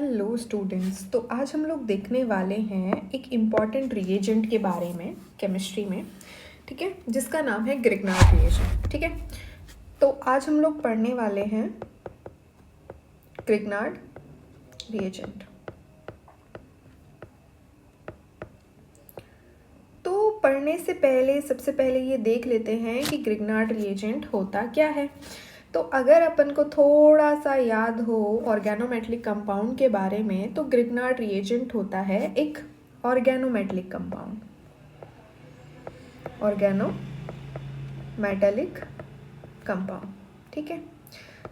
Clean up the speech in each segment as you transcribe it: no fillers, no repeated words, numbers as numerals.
Hello students, तो आज हम लोग देखने वाले हैं एक इम्पॉर्टेंट रिएजेंट के बारे में केमिस्ट्री में, ठीक है, जिसका नाम है ग्रिग्नार्ड रिएजेंट। ठीक है, तो आज हम लोग पढ़ने वाले हैं ग्रिग्नार्ड रिएजेंट। तो पढ़ने से पहले सबसे पहले ये देख लेते हैं कि ग्रिग्नार्ड रिएजेंट होता क्या है। तो अगर अपन को थोड़ा सा याद हो ऑर्गेनोमेटलिक कंपाउंड के बारे में, तो ग्रिग्नार्ड रिएजेंट होता है एक ऑर्गेनोमेटलिक कंपाउंड, ऑर्गेनोमेटलिक कंपाउंड। ठीक है,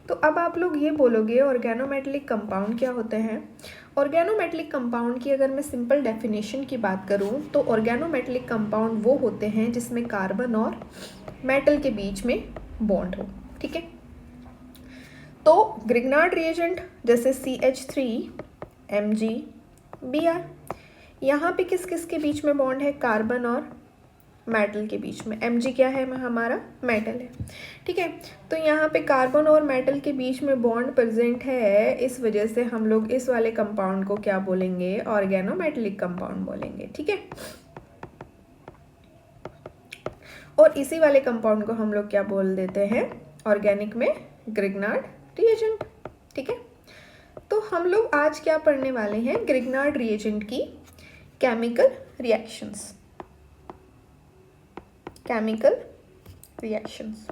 तो अब आप लोग ये बोलोगे ऑर्गेनोमेटलिक कंपाउंड क्या होते हैं। ऑर्गेनोमेटलिक कंपाउंड की अगर मैं सिंपल डेफिनेशन की बात करूँ तो ऑर्गेनोमेटलिक कंपाउंड वो होते हैं जिसमें कार्बन और मेटल के बीच में बॉन्ड हो। ठीक है, तो ग्रिग्नार्ड रिएजेंट जैसे CH3Mg Br, यहाँ पे किस किस के बीच में बॉन्ड है, कार्बन और मेटल के बीच में। Mg क्या है, हमारा मेटल है। ठीक है, तो यहाँ पे कार्बन और मेटल के बीच में बॉन्ड प्रेजेंट है, इस वजह से हम लोग इस वाले कंपाउंड को क्या बोलेंगे, ऑर्गेनोमेटलिक कंपाउंड बोलेंगे। ठीक है, और इसी वाले कंपाउंड को हम लोग क्या बोल देते हैं ऑर्गेनिक में, ग्रिग्नार्ड रिएजेंट। ठीक है, तो हम लोग आज क्या पढ़ने वाले हैं, ग्रिग्नार्ड रिएजेंट की केमिकल रिएक्शंस। Chemical reactions.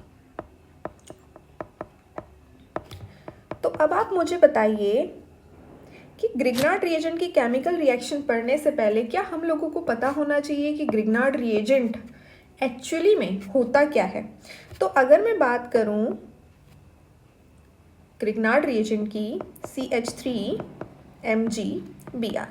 तो अब आप मुझे बताइए कि ग्रिग्नार्ड रिएजेंट की केमिकल रिएक्शन पढ़ने से पहले क्या हम लोगों को पता होना चाहिए कि ग्रिग्नार्ड रिएजेंट एक्चुअली में होता क्या है। तो अगर मैं बात करूं ग्रिग्नार्ड रिएजेंट की CH3Mg Br,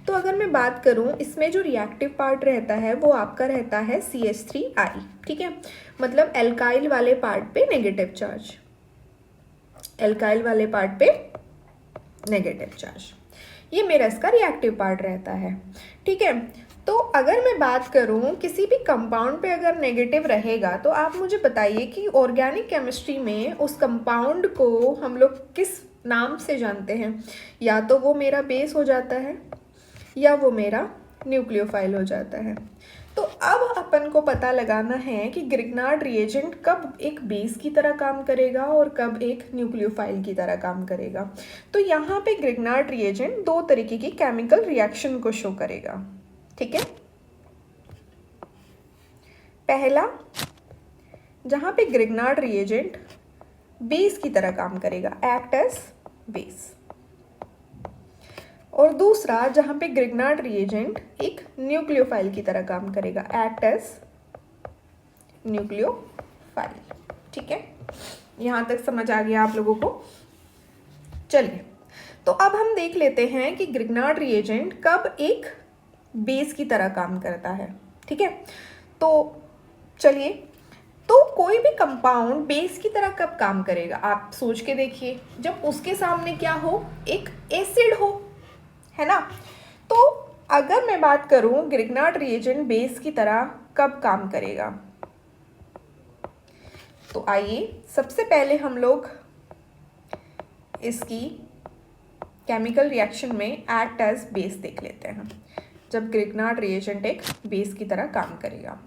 तो अगर मैं बात करूं इसमें जो रिएक्टिव पार्ट रहता है वो आपका रहता है CH3I। ठीक है, मतलब एल्काइल वाले पार्ट पे नेगेटिव चार्ज, एल्काइल वाले पार्ट पे नेगेटिव चार्ज, ये मेरा इसका रिएक्टिव पार्ट रहता है। ठीक है, तो अगर मैं बात करूं किसी भी कंपाउंड पे अगर नेगेटिव रहेगा तो आप मुझे बताइए कि ऑर्गेनिक केमिस्ट्री में उस कंपाउंड को हम लोग किस नाम से जानते हैं। या तो वो मेरा बेस हो जाता है या वो मेरा न्यूक्लियोफाइल हो जाता है। तो अब अपन को पता लगाना है कि ग्रिग्नार्ड रिएजेंट कब एक बेस की तरह काम करेगा और कब एक न्यूक्लियोफाइल की तरह काम करेगा। तो यहाँ पे ग्रिग्नार्ड रिएजेंट दो तरीके की केमिकल रिएक्शन को शो करेगा। ठीक है, पहला जहाँ पे ग्रिग्नार्ड रिएजेंट बेस की तरह काम करेगा, एक्ट एज बेस, और दूसरा जहाँ पे ग्रिग्नार्ड रिएजेंट एक न्यूक्लियोफाइल की तरह काम करेगा, एक्ट एज न्यूक्लियोफाइल। ठीक है, यहाँ तक समझ आ गया आप लोगों को। चलिए, तो अब हम देख लेते हैं कि ग्रिग्नार्ड रिएजेंट कब एक बेस की तरह काम करता है। ठीक है, तो चलिए, तो कोई भी कंपाउंड बेस की तरह कब काम करेगा, आप सोच के देखिए, जब उसके सामने क्या हो, एक एसिड हो, है ना। तो अगर मैं बात करूं ग्रिग्नार्ड रिएजेंट बेस की तरह कब काम करेगा, तो आइए सबसे पहले हम लोग इसकी केमिकल रिएक्शन में एक्ट एज बेस देख लेते हैं, जब ग्रिग्नार्ड रिएजेंट एक बेस की तरह काम करेगा।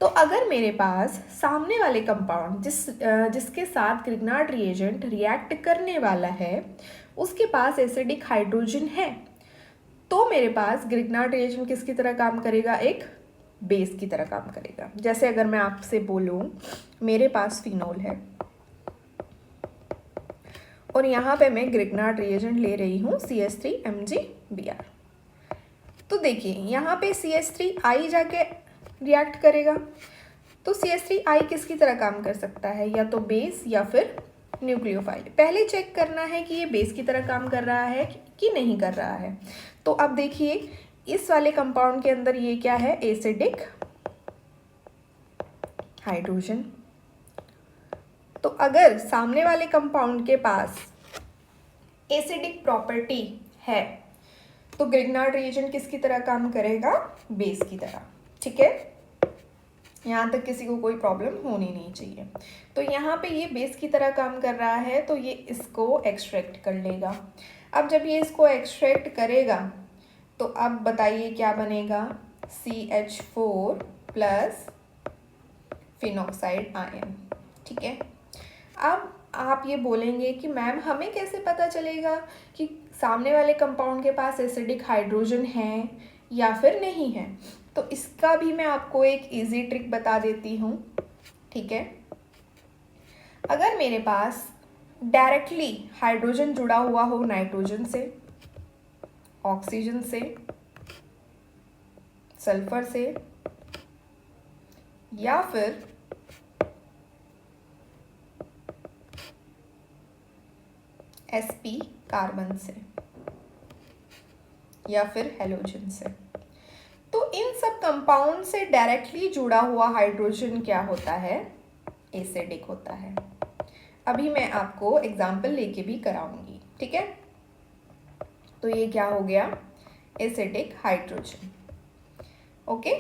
तो अगर मेरे पास सामने वाले कंपाउंड जिसके साथ ग्रिग्नार्ड रिएजेंट रिएक्ट करने वाला है उसके पास एसिडिक हाइड्रोजन है, तो मेरे पास ग्रिग्नार्ड रिएजेंट किसकी तरह काम करेगा, एक बेस की तरह काम करेगा। जैसे अगर मैं आपसे बोलूं मेरे पास फिनोल है और यहाँ पे मैं ग्रिग्नार्ड रिएजेंट ले रही हूँ CH3Mg Br, तो देखिए यहाँ पे CH3I जाके रिएक्ट करेगा। तो CH3I किसकी तरह काम कर सकता है, या तो बेस या फिर न्यूक्लियोफाइल। पहले चेक करना है कि ये बेस की तरह काम कर रहा है कि नहीं कर रहा है। तो अब देखिए इस वाले कंपाउंड के अंदर ये क्या है, एसिडिक हाइड्रोजन। तो अगर सामने वाले कंपाउंड के पास एसिडिक प्रॉपर्टी है तो ग्रिग्नार्ड रिएजेंट किसकी तरह काम करेगा, बेस की तरह। ठीक है, यहाँ तक किसी को कोई प्रॉब्लम होनी नहीं चाहिए। तो यहाँ पे ये बेस की तरह काम कर रहा है तो ये इसको एक्सट्रैक्ट कर लेगा। अब जब ये इसको एक्सट्रैक्ट करेगा तो अब बताइए क्या बनेगा, CH4 प्लस फिनॉक्साइड आयन। ठीक है, अब आप ये बोलेंगे कि मैम हमें कैसे पता चलेगा कि सामने वाले कंपाउंड के पास एसिडिक हाइड्रोजन है या फिर नहीं है। तो इसका भी मैं आपको एक इजी ट्रिक बता देती हूँ। ठीक है, अगर मेरे पास डायरेक्टली हाइड्रोजन जुड़ा हुआ हो नाइट्रोजन से, ऑक्सीजन से, सल्फर से या फिर sp कार्बन से या फिर हेलोजन से, तो इन सब कंपाउंड से डायरेक्टली जुड़ा हुआ हाइड्रोजन क्या होता है, एसिडिक होता है। अभी मैं आपको एग्जाम्पल लेके भी कराऊंगी। ठीक है, तो ये क्या हो गया, एसिडिक हाइड्रोजन। ओके,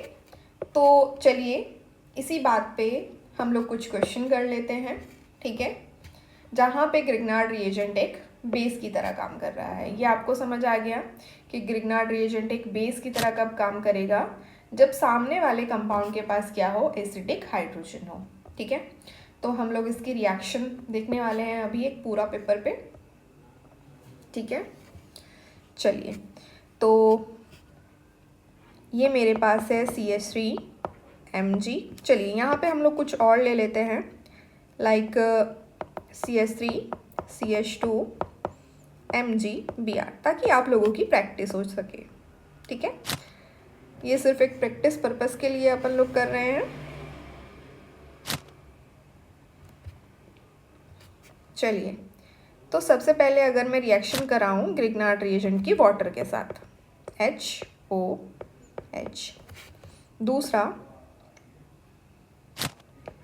तो चलिए इसी बात पे हम लोग कुछ क्वेश्चन कर लेते हैं। ठीक है, जहाँ पे ग्रिग्नार्ड रिएजेंट एक बेस की तरह काम कर रहा है। ये आपको समझ आ गया कि ग्रिग्नार्ड रिएजेंट एक बेस की तरह कब काम करेगा, जब सामने वाले कंपाउंड के पास क्या हो, एसिडिक हाइड्रोजन हो। ठीक है, तो हम लोग इसकी रिएक्शन देखने वाले हैं अभी एक पूरा पेपर पे। ठीक है, चलिए, तो ये मेरे पास है CH3Mg। चलिए यहाँ पे हम लोग कुछ और ले लेते हैं, लाइक CH3 CH2 MgBr, ताकि आप लोगों की प्रैक्टिस हो सके। ठीक है, ये सिर्फ एक प्रैक्टिस पर्पस के लिए अपन लोग कर रहे हैं। चलिए, तो सबसे पहले अगर मैं रिएक्शन कराऊं ग्रिग्नार्ड रिएजेंट की वाटर के साथ, HOH। दूसरा,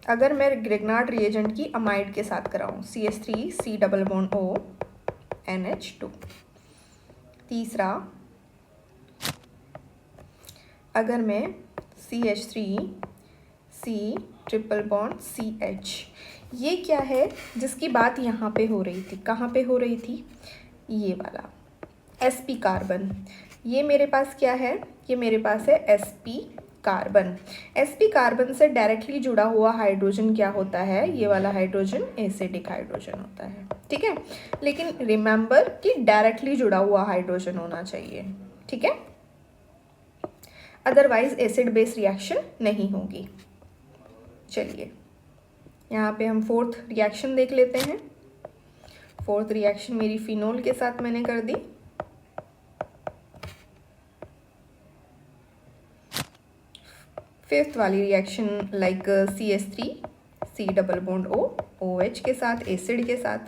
अगर मैं ग्रिग्नार्ड रिएजेंट की अमाइड के साथ कराऊं, CH3C+O NH2। तीसरा, अगर मैं CH3C�CH, ये क्या है जिसकी बात यहाँ पे हो रही थी, कहाँ पे हो रही थी, ये वाला sp कार्बन। ये मेरे पास क्या है, ये मेरे पास है sp कार्बन। sp कार्बन से डायरेक्टली जुड़ा हुआ हाइड्रोजन क्या होता है, ये वाला हाइड्रोजन एसिडिक हाइड्रोजन होता है। ठीक है, लेकिन रिमेंबर कि डायरेक्टली जुड़ा हुआ हाइड्रोजन होना चाहिए। ठीक है, अदरवाइज एसिड बेस रिएक्शन नहीं होगी। चलिए, यहाँ पे हम फोर्थ रिएक्शन देख लेते हैं। फोर्थ रिएक्शन मेरी फिनोल के साथ मैंने कर दी। फिफ्थ वाली रिएक्शन लाइक CH3C�O OH के साथ, एसिड के साथ,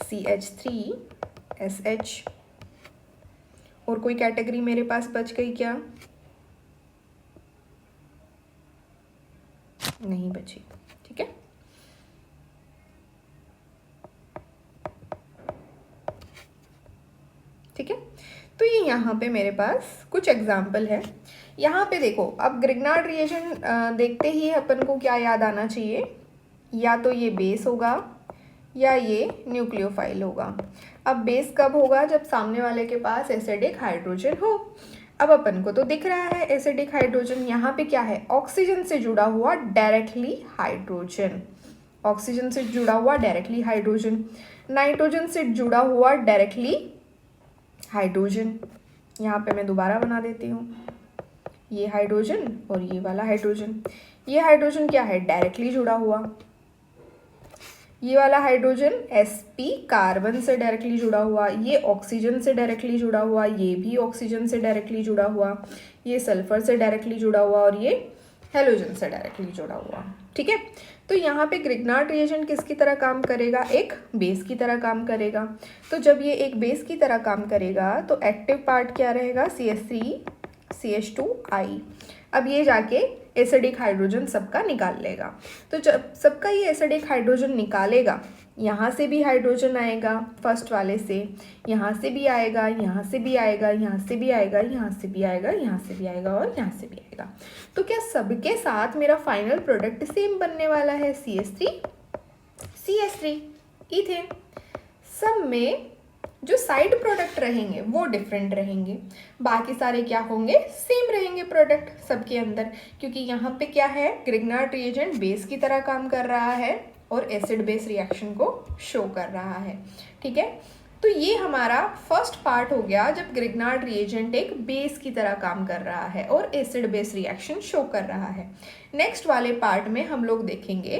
CH3SH। और कोई कैटेगरी मेरे पास बच गई क्या, नहीं बची। ठीक है, ठीक है, तो ये यहाँ पे मेरे पास कुछ एग्जाम्पल है। यहाँ पे देखो, अब ग्रिग्नार्ड रिएजेंट देखते ही अपन को क्या याद आना चाहिए, या तो ये बेस होगा या ये न्यूक्लियोफाइल होगा। अब बेस कब होगा, जब सामने वाले के पास एसिडिक हाइड्रोजन हो। अब अपन को तो दिख रहा है एसिडिक हाइड्रोजन, यहाँ पे क्या है, ऑक्सीजन से जुड़ा हुआ डायरेक्टली हाइड्रोजन, ऑक्सीजन से जुड़ा हुआ डायरेक्टली हाइड्रोजन, नाइट्रोजन से जुड़ा हुआ डायरेक्टली हाइड्रोजन। यहाँ पे मैं दोबारा बना देती हूँ, ये हाइड्रोजन और ये वाला हाइड्रोजन। ये हाइड्रोजन क्या है, डायरेक्टली जुड़ा हुआ। ये वाला हाइड्रोजन sp कार्बन से डायरेक्टली जुड़ा हुआ, ये ऑक्सीजन से डायरेक्टली जुड़ा हुआ, ये भी ऑक्सीजन से डायरेक्टली जुड़ा हुआ, ये सल्फर से डायरेक्टली जुड़ा हुआ और ये हेलोजन से डायरेक्टली जुड़ा हुआ। ठीक है, तो यहाँ पे ग्रिग्नार्ड रिएजेंट किसकी तरह काम करेगा, एक बेस की तरह काम करेगा। तो जब ये एक बेस की तरह काम करेगा तो एक्टिव पार्ट क्या रहेगा, CH3CH2I। अब ये जाके एसिडिक हाइड्रोजन सबका निकाल लेगा। तो जब सबका ये एसिडिक हाइड्रोजन निकालेगा, यहाँ से भी हाइड्रोजन आएगा फर्स्ट वाले से, यहाँ से भी आएगा, यहाँ से भी आएगा, यहाँ से भी आएगा, यहाँ से भी आएगा, यहाँ से भी आएगा और यहाँ से भी आएगा। तो क्या सबके साथ मेरा फाइनल प्रोडक्ट सेम बनने वाला है, CH3CH3। इथेन। सब में जो साइड प्रोडक्ट रहेंगे वो डिफरेंट रहेंगे, बाकी सारे क्या होंगे, सेम रहेंगे प्रोडक्ट सबके अंदर, क्योंकि यहाँ पे क्या है, ग्रिग्नार्ड रिएजेंट बेस की तरह काम कर रहा है और एसिड बेस रिएक्शन को शो कर रहा है। ठीक है, तो ये हमारा फर्स्ट पार्ट हो गया जब ग्रिग्नार्ड रिएजेंट एक बेस की तरह काम कर रहा है और एसिड बेस रिएक्शन शो कर रहा है। नेक्स्ट वाले पार्ट में हम लोग देखेंगे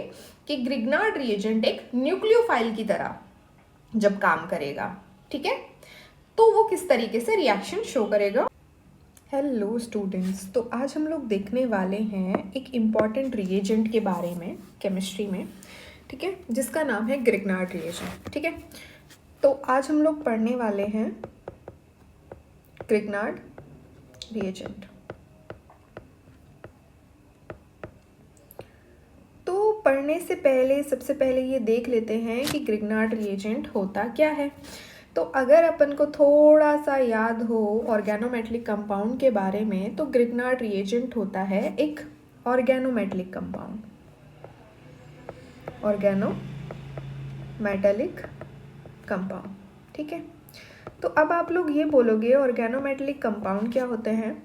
कि ग्रिग्नार्ड रिएजेंट एक न्यूक्लियोफाइल की तरह जब काम करेगा, ठीक है, तो वो किस तरीके से रिएक्शन शो करेगा। हेलो स्टूडेंट्स, तो आज हम लोग देखने वाले हैं एक इम्पॉर्टेंट रिएजेंट के बारे में केमिस्ट्री में, ठीक है, जिसका नाम है ग्रिग्नार्ड रिएजेंट। ठीक है, तो आज हम लोग पढ़ने वाले हैं ग्रिग्नार्ड रिएजेंट। तो पढ़ने से पहले सबसे पहले ये देख लेते हैं कि ग्रिग्नार्ड रिएजेंट होता क्या है। तो अगर अपन को थोड़ा सा याद हो ऑर्गेनोमेटलिक कंपाउंड के बारे में, तो ग्रिग्नार्ड रिएजेंट होता है एक ऑर्गेनोमेटलिक कंपाउंड, ऑर्गेनोमेटलिक कंपाउंड। ठीक है, तो अब आप लोग ये बोलोगे ऑर्गेनोमेटलिक कंपाउंड क्या होते हैं।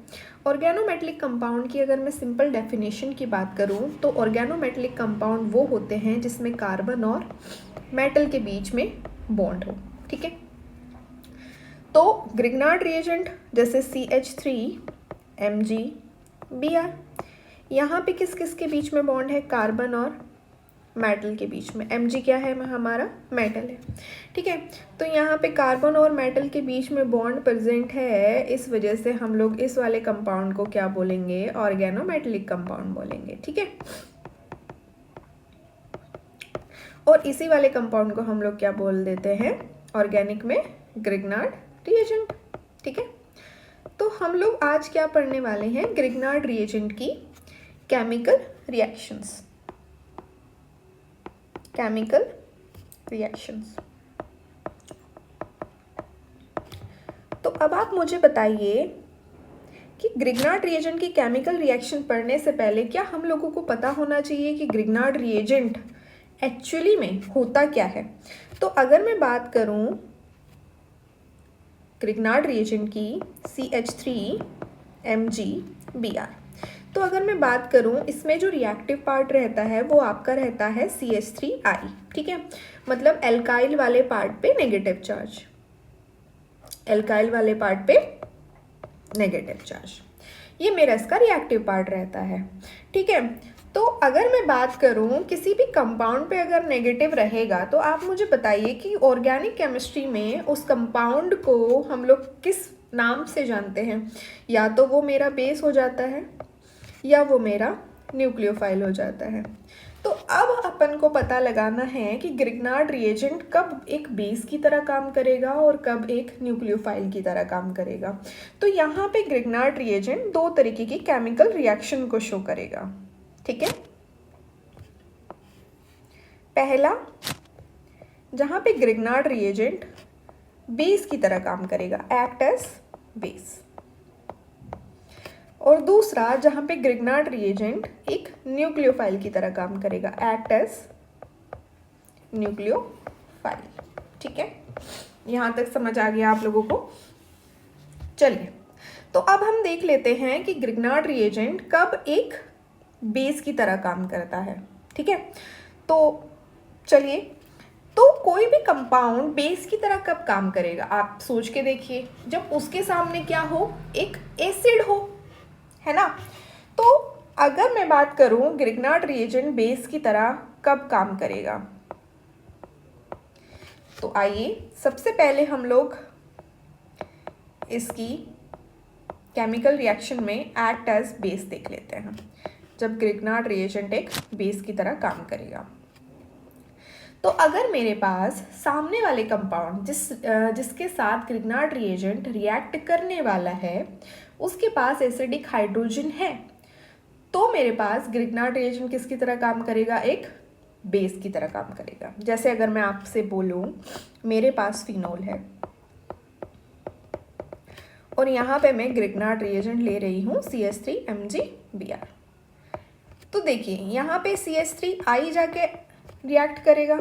ऑर्गेनोमेटलिक कंपाउंड की अगर मैं सिंपल डेफिनेशन की बात करूं, तो ऑर्गेनोमेटलिक कंपाउंड वो होते हैं जिसमें कार्बन और मेटल के बीच में बॉन्ड हो। ठीक है, तो ग्रिग्नार्ड रिएजेंट जैसे CH3Mg Br, यहाँ पे किस किस के बीच में बॉन्ड है, कार्बन और मेटल के बीच में। Mg क्या है, हमारा मेटल है। ठीक है, तो यहाँ पे कार्बन और मेटल के बीच में बॉन्ड प्रेजेंट है, इस वजह से हम लोग इस वाले कंपाउंड को क्या बोलेंगे, ऑर्गेनोमेटलिक कंपाउंड बोलेंगे। ठीक है, और इसी वाले कंपाउंड को हम लोग क्या बोल देते हैं ऑर्गेनिक में, ग्रिग्नार्ड रिएजेंट। ठीक है, तो हम लोग आज क्या पढ़ने वाले हैं, ग्रिग्नार्ड रिएजेंट की केमिकल रिएक्शंस। Chemical reactions. तो अब आप मुझे बताइए कि ग्रिग्नार्ड रिएजेंट की केमिकल रिएक्शन पढ़ने से पहले क्या हम लोगों को पता होना चाहिए कि ग्रिग्नार्ड रिएजेंट एक्चुअली में होता क्या है। तो अगर मैं बात करूं ग्रिग्नार्ड रिएजेंट की CH3Mg Br, तो अगर मैं बात करूं इसमें जो रिएक्टिव पार्ट रहता है वो आपका रहता है CH3I। ठीक है, मतलब एल्काइल वाले पार्ट पे नेगेटिव चार्ज, एल्काइल वाले पार्ट पे नेगेटिव चार्ज, ये मेरा इसका रिएक्टिव पार्ट रहता है। ठीक है, तो अगर मैं बात करूं किसी भी कंपाउंड पे अगर नेगेटिव रहेगा, तो आप मुझे बताइए कि ऑर्गेनिक केमिस्ट्री में उस कंपाउंड को हम लोग किस नाम से जानते हैं। या तो वो मेरा बेस हो जाता है या वो मेरा न्यूक्लियोफाइल हो जाता है। तो अब अपन को पता लगाना है कि ग्रिग्नार्ड रिएजेंट कब एक बेस की तरह काम करेगा और कब एक न्यूक्लियोफाइल की तरह काम करेगा। तो यहाँ पे ग्रिग्नार्ड रिएजेंट दो तरीके की केमिकल रिएक्शन को शो करेगा। ठीक है, पहला जहाँ पे ग्रिग्नार्ड रिएजेंट बेस की तरह काम करेगा, एक्ट एज बेस, और दूसरा जहाँ पे ग्रिग्नार्ड रिएजेंट एक न्यूक्लियोफाइल की तरह काम करेगा, एक्ट एज न्यूक्लियोफाइल। ठीक है, यहाँ तक समझ आ गया आप लोगों को। चलिए, तो अब हम देख लेते हैं कि ग्रिग्नार्ड रिएजेंट कब एक बेस की तरह काम करता है। ठीक है, तो चलिए, तो कोई भी कंपाउंड बेस की तरह कब काम करेगा, आप सोच के देखिए, जब उसके सामने क्या हो, एक एसिड हो, है ना। तो अगर मैं बात करूं ग्रिग्नार्ड रिएजेंट बेस की तरह कब काम करेगा, तो आइए सबसे पहले हम लोग इसकी केमिकल रिएक्शन में एक्ट एज बेस देख लेते हैं, जब ग्रिग्नार्ड रिएजेंट एक बेस की तरह काम करेगा। तो अगर मेरे पास सामने वाले कंपाउंड जिसके साथ ग्रिग्नार्ड रिएजेंट रिएक्ट करने वाला है, उसके पास एसिडिक हाइड्रोजन है, तो मेरे पास ग्रिग्नार्ड रिएजेंट किसकी तरह काम करेगा, एक बेस की तरह काम करेगा। जैसे अगर मैं आपसे बोलूं मेरे पास फिनोल है और यहाँ पे मैं ग्रिग्नार्ड रिएजेंट ले रही हूँ CH3Mg Br, तो देखिए यहाँ पे CH3I जाके रिएक्ट करेगा,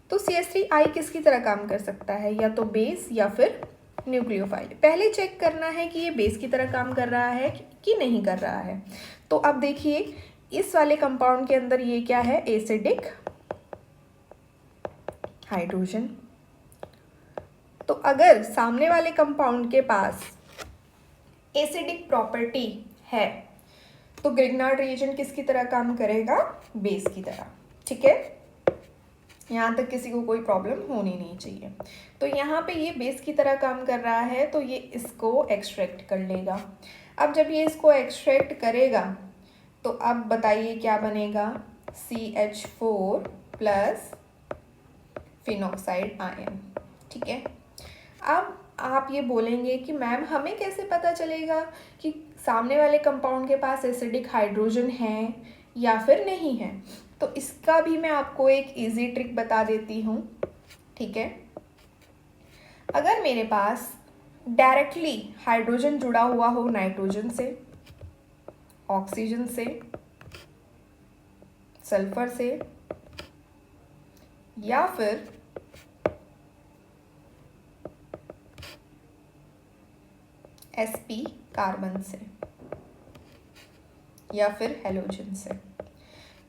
तो CH3I किसकी तरह काम कर सकता है, या तो बेस या फिर न्यूक्लियोफाइल। पहले चेक करना है कि ये बेस की तरह काम कर रहा है कि नहीं कर रहा है। तो अब देखिए इस वाले कंपाउंड के अंदर ये क्या है, एसिडिक हाइड्रोजन। तो अगर सामने वाले कंपाउंड के पास एसिडिक प्रॉपर्टी है तो ग्रिग्नार्ड रिएजेंट किसकी तरह काम करेगा, बेस की तरह। ठीक है, यहाँ तक किसी को कोई प्रॉब्लम होनी नहीं चाहिए। तो यहाँ पे ये बेस की तरह काम कर रहा है तो ये इसको एक्सट्रैक्ट कर लेगा। अब जब ये इसको एक्सट्रैक्ट करेगा तो अब बताइए क्या बनेगा, CH4 प्लस फिनॉक्साइड आयन। ठीक है, अब आप ये बोलेंगे कि मैम हमें कैसे पता चलेगा कि सामने वाले कंपाउंड के पास एसिडिक हाइड्रोजन है या फिर नहीं है। तो इसका भी मैं आपको एक इजी ट्रिक बता देती हूँ। ठीक है, अगर मेरे पास डायरेक्टली हाइड्रोजन जुड़ा हुआ हो नाइट्रोजन से, ऑक्सीजन से, सल्फर से या फिर sp कार्बन से या फिर हेलोजन से,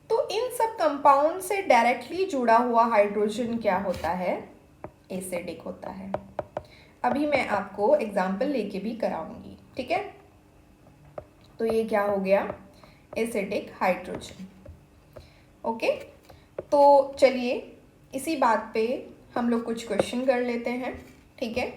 तो इन सब कंपाउंड से डायरेक्टली जुड़ा हुआ हाइड्रोजन क्या होता है, एसिडिक होता है। अभी मैं आपको एग्जाम्पल लेके भी कराऊंगी। ठीक है, तो ये क्या हो गया, एसिडिक हाइड्रोजन। ओके, तो चलिए इसी बात पे हम लोग कुछ क्वेश्चन कर लेते हैं। ठीक है,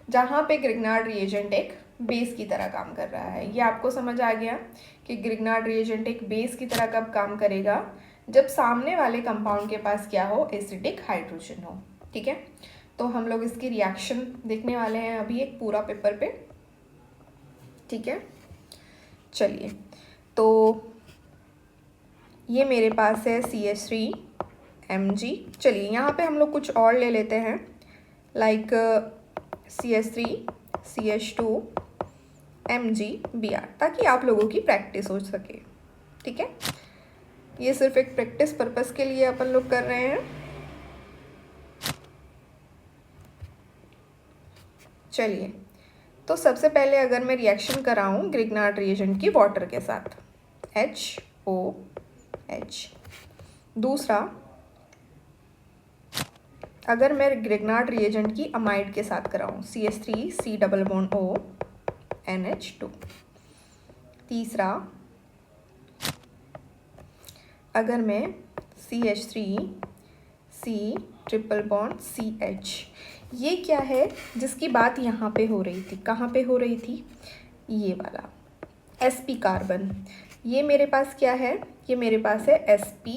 जहाँ पे ग्रिग्नार्ड रिएजेंट एक बेस की तरह काम कर रहा है। ये आपको समझ आ गया कि ग्रिग्नार्ड रिएजेंट एक बेस की तरह कब काम करेगा, जब सामने वाले कंपाउंड के पास क्या हो, एसिडिक हाइड्रोजन हो। ठीक है, तो हम लोग इसकी रिएक्शन देखने वाले हैं अभी एक पूरा पेपर पे। ठीक है, चलिए, तो ये मेरे पास है CH3Mg। चलिए यहाँ पे हम लोग कुछ और ले लेते हैं, लाइक CH3 CH2 MgBr, ताकि आप लोगों की प्रैक्टिस हो सके। ठीक है, ये सिर्फ एक प्रैक्टिस पर्पस के लिए अपन लोग कर रहे हैं। चलिए, तो सबसे पहले अगर मैं रिएक्शन कराऊं ग्रिग्नार्ड रिएजेंट की वाटर के साथ, HOH। दूसरा, अगर मैं ग्रिग्नार्ड रिएजेंट की अमाइड के साथ कराऊं, CH3 C+O NH2। तीसरा, अगर मैं CH3 C+CH, ये क्या है जिसकी बात यहाँ पे हो रही थी, कहाँ पे हो रही थी, ये वाला sp कार्बन। ये मेरे पास क्या है, ये मेरे पास है sp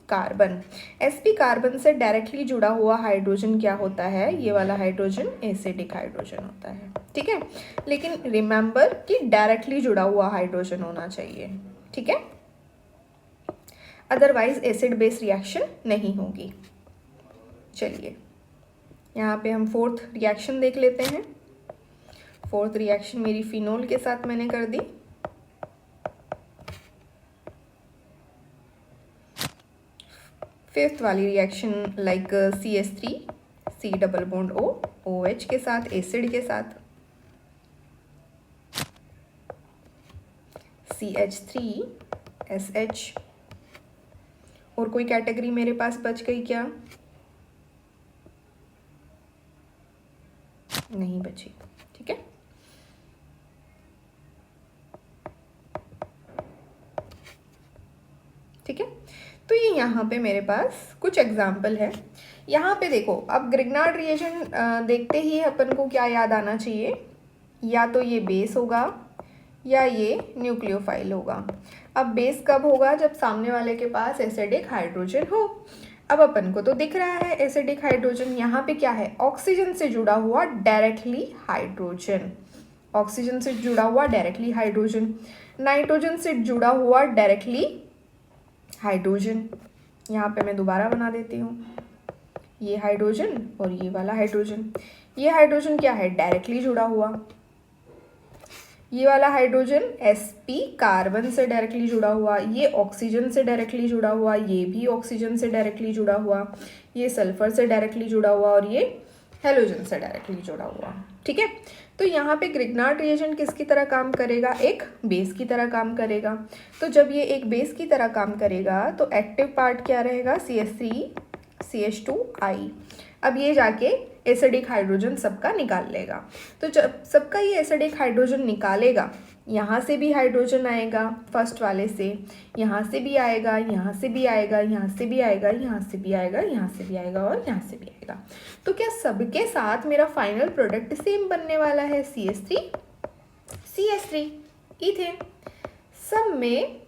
कार्बन। sp कार्बन से डायरेक्टली जुड़ा हुआ हाइड्रोजन क्या होता है, ये वाला हाइड्रोजन एसिडिक हाइड्रोजन होता है। ठीक है, लेकिन रिमेंबर कि डायरेक्टली जुड़ा हुआ हाइड्रोजन होना चाहिए। ठीक है, अदरवाइज एसिड बेस रिएक्शन नहीं होगी। चलिए, यहाँ पे हम फोर्थ रिएक्शन देख लेते हैं। फोर्थ रिएक्शन मेरी फिनोल के साथ मैंने कर दी। फिफ्थ वाली reaction like CH3 C+O OH के साथ, एसिड के साथ, CH3SH। और कोई कैटेगरी मेरे पास बच गई क्या, नहीं बची। ठीक है, ठीक है, तो ये यहाँ पे मेरे पास कुछ एग्जाम्पल है। यहाँ पे देखो, अब ग्रिग्नार्ड रिएजेंट देखते ही अपन को क्या याद आना चाहिए, या तो ये बेस होगा या ये न्यूक्लियोफाइल होगा। अब बेस कब होगा, जब सामने वाले के पास एसिडिक हाइड्रोजन हो। अब अपन को तो दिख रहा है एसिडिक हाइड्रोजन, यहाँ पे क्या है, ऑक्सीजन से जुड़ा हुआ डायरेक्टली हाइड्रोजन, ऑक्सीजन से जुड़ा हुआ डायरेक्टली हाइड्रोजन, नाइट्रोजन से जुड़ा हुआ डायरेक्टली हाइड्रोजन। यहाँ पे मैं दोबारा बना देती हूँ, ये हाइड्रोजन और ये वाला हाइड्रोजन। ये हाइड्रोजन क्या है, डायरेक्टली जुड़ा हुआ। ये वाला हाइड्रोजन sp कार्बन से डायरेक्टली जुड़ा हुआ, ये ऑक्सीजन से डायरेक्टली जुड़ा हुआ, ये भी ऑक्सीजन से डायरेक्टली जुड़ा हुआ, ये सल्फर से डायरेक्टली जुड़ा हुआ और ये हेलोजन से डायरेक्टली जुड़ा हुआ। ठीक है, तो यहाँ पे ग्रिग्नार्ड रिएजेंट किसकी तरह काम करेगा, एक बेस की तरह काम करेगा। तो जब ये एक बेस की तरह काम करेगा तो एक्टिव पार्ट क्या रहेगा, CH3CH2I। अब ये जाके एसिडिक हाइड्रोजन सबका निकाल लेगा। तो जब सबका ये एसिडिक हाइड्रोजन निकालेगा, यहाँ से भी हाइड्रोजन आएगा फर्स्ट वाले से, यहाँ से भी आएगा, यहाँ से भी आएगा, यहाँ से भी आएगा, यहाँ से भी आएगा, यहाँ से भी आएगा और यहाँ से भी आएगा। तो क्या सबके साथ मेरा फाइनल प्रोडक्ट सेम बनने वाला है, CH3 इथेन। सब में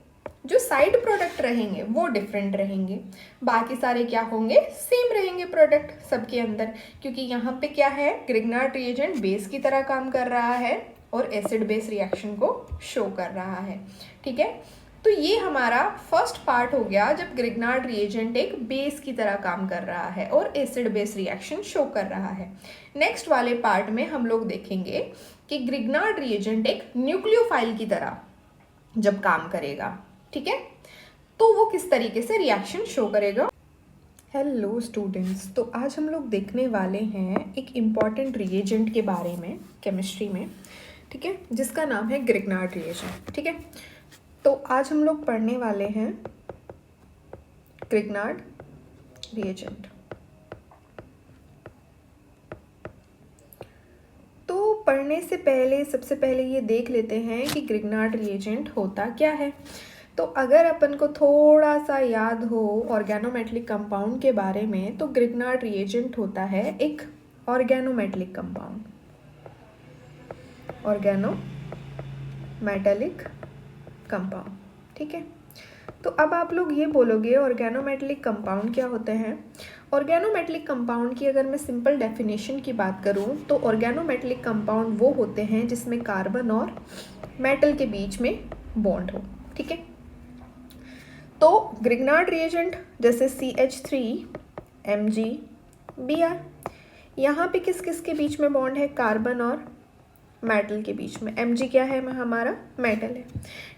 जो साइड प्रोडक्ट रहेंगे वो डिफरेंट रहेंगे, बाकी सारे क्या होंगे, सेम रहेंगे प्रोडक्ट सबके अंदर, क्योंकि यहाँ पे क्या है, ग्रिग्नार्ड रिएजेंट बेस की तरह काम कर रहा है और एसिड बेस रिएक्शन को शो कर रहा है। ठीक है, तो ये हमारा फर्स्ट पार्ट हो गया जब ग्रिग्नार्ड रिएजेंट एक बेस की तरह काम कर रहा है और एसिड बेस रिएक्शन शो कर रहा है। नेक्स्ट वाले पार्ट में हम लोग देखेंगे कि ग्रिग्नार्ड रिएजेंट एक न्यूक्लियोफाइल की तरह जब काम करेगा, ठीक है, तो वो किस तरीके से रिएक्शन शो करेगा। हेलो स्टूडेंट्स, तो आज हम लोग देखने वाले हैं एक इम्पॉर्टेंट रिएजेंट के बारे में केमिस्ट्री में, ठीक है, जिसका नाम है ग्रिग्नार्ड रिएजेंट। ठीक है, तो आज हम लोग पढ़ने वाले हैं ग्रिग्नार्ड रिएजेंट। तो पढ़ने से पहले सबसे पहले ये देख लेते हैं कि ग्रिग्नार्ड रिएजेंट होता क्या है। तो अगर अपन को थोड़ा सा याद हो ऑर्गेनोमेटलिक कंपाउंड के बारे में, तो ग्रिग्नार्ड रिएजेंट होता है एक ऑर्गेनोमेटलिक कंपाउंड, ऑर्गेनोमेटलिक कंपाउंड। ठीक है, तो अब आप लोग ये बोलोगे ऑर्गेनोमेटलिक कंपाउंड क्या होते हैं। ऑर्गेनोमेटलिक कंपाउंड की अगर मैं सिंपल डेफिनेशन की बात करूं तो ऑर्गेनोमेटलिक कंपाउंड वो होते हैं जिसमें कार्बन और मेटल के बीच में बॉन्ड हो। ठीक है, तो ग्रिग्नार्ड रिएजेंट जैसे CH3MgBr, यहाँ पे किस किस के बीच में बॉन्ड है, कार्बन और मेटल के बीच में। Mg क्या है, हमारा मेटल है।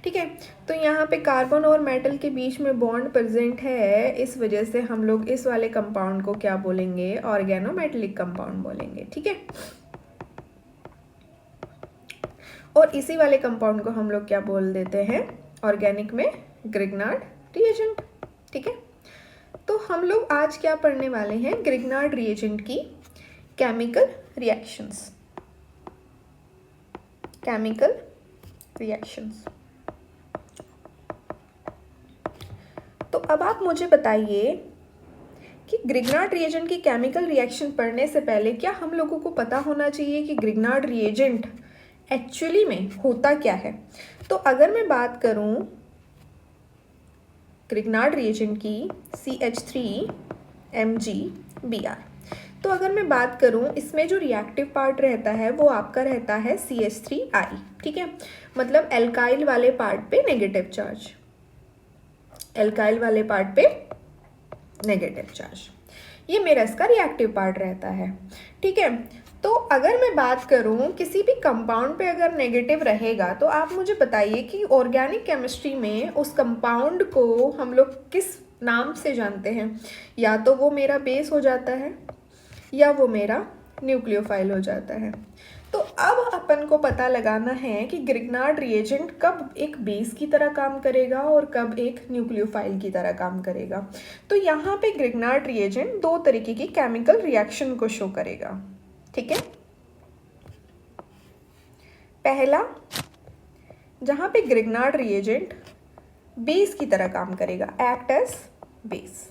ठीक है, तो यहाँ पे कार्बन और मेटल के बीच में बॉन्ड प्रेजेंट है, इस वजह से हम लोग इस वाले कंपाउंड को क्या बोलेंगे, ऑर्गेनोमेटलिक कंपाउंड बोलेंगे। ठीक है, और इसी वाले कंपाउंड को हम लोग क्या बोल देते हैं ऑर्गेनिक में, ग्रिग्नार्ड रिएजेंट। ठीक है, तो हम लोग आज क्या पढ़ने वाले हैं, ग्रिग्नार्ड रिएजेंट की केमिकल रिएक्शंस। Chemical reactions. तो अब आप मुझे बताइए कि ग्रिग्नार्ड रिएजेंट की केमिकल रिएक्शन पढ़ने से पहले क्या हम लोगों को पता होना चाहिए कि ग्रिग्नार्ड रिएजेंट एक्चुअली में होता क्या है। तो अगर मैं बात करूं ग्रिग्नार्ड रिएजेंट की CH3MgBr, तो अगर मैं बात करूं इसमें जो रिएक्टिव पार्ट रहता है वो आपका रहता है CH3I। ठीक है, मतलब एल्काइल वाले पार्ट पे नेगेटिव चार्ज, एल्काइल वाले पार्ट पे नेगेटिव चार्ज, ये मेरा इसका रिएक्टिव पार्ट रहता है। ठीक है, तो अगर मैं बात करूं किसी भी कंपाउंड पे अगर नेगेटिव रहेगा तो आप मुझे बताइए कि ऑर्गेनिक केमिस्ट्री में उस कंपाउंड को हम लोग किस नाम से जानते हैं। या तो वो मेरा बेस हो जाता है या वो मेरा न्यूक्लियोफाइल हो जाता है। तो अब अपन को पता लगाना है कि ग्रिग्नार्ड रिएजेंट कब एक बेस की तरह काम करेगा और कब एक न्यूक्लियोफाइल की तरह काम करेगा। तो यहाँ पे ग्रिग्नार्ड रिएजेंट दो तरीके की केमिकल रिएक्शन को शो करेगा। ठीक है, पहला जहाँ पे ग्रिग्नार्ड रिएजेंट बेस की तरह काम करेगा, एक्ट एज बेस,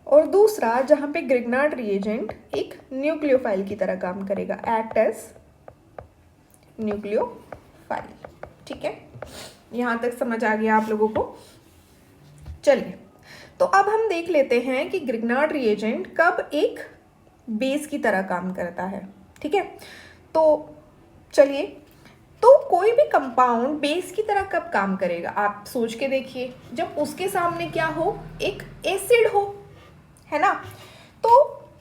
और दूसरा जहाँ पे ग्रिग्नार्ड रिएजेंट एक न्यूक्लियोफाइल की तरह काम करेगा, एक्ट एज न्यूक्लियोफाइल। ठीक है, यहाँ तक समझ आ गया आप लोगों को। चलिए, तो अब हम देख लेते हैं कि ग्रिग्नार्ड रिएजेंट कब एक बेस की तरह काम करता है। ठीक है, तो चलिए, तो कोई भी कंपाउंड बेस की तरह कब काम करेगा, आप सोच के देखिए, जब उसके सामने क्या हो, एक एसिड हो, है ना। तो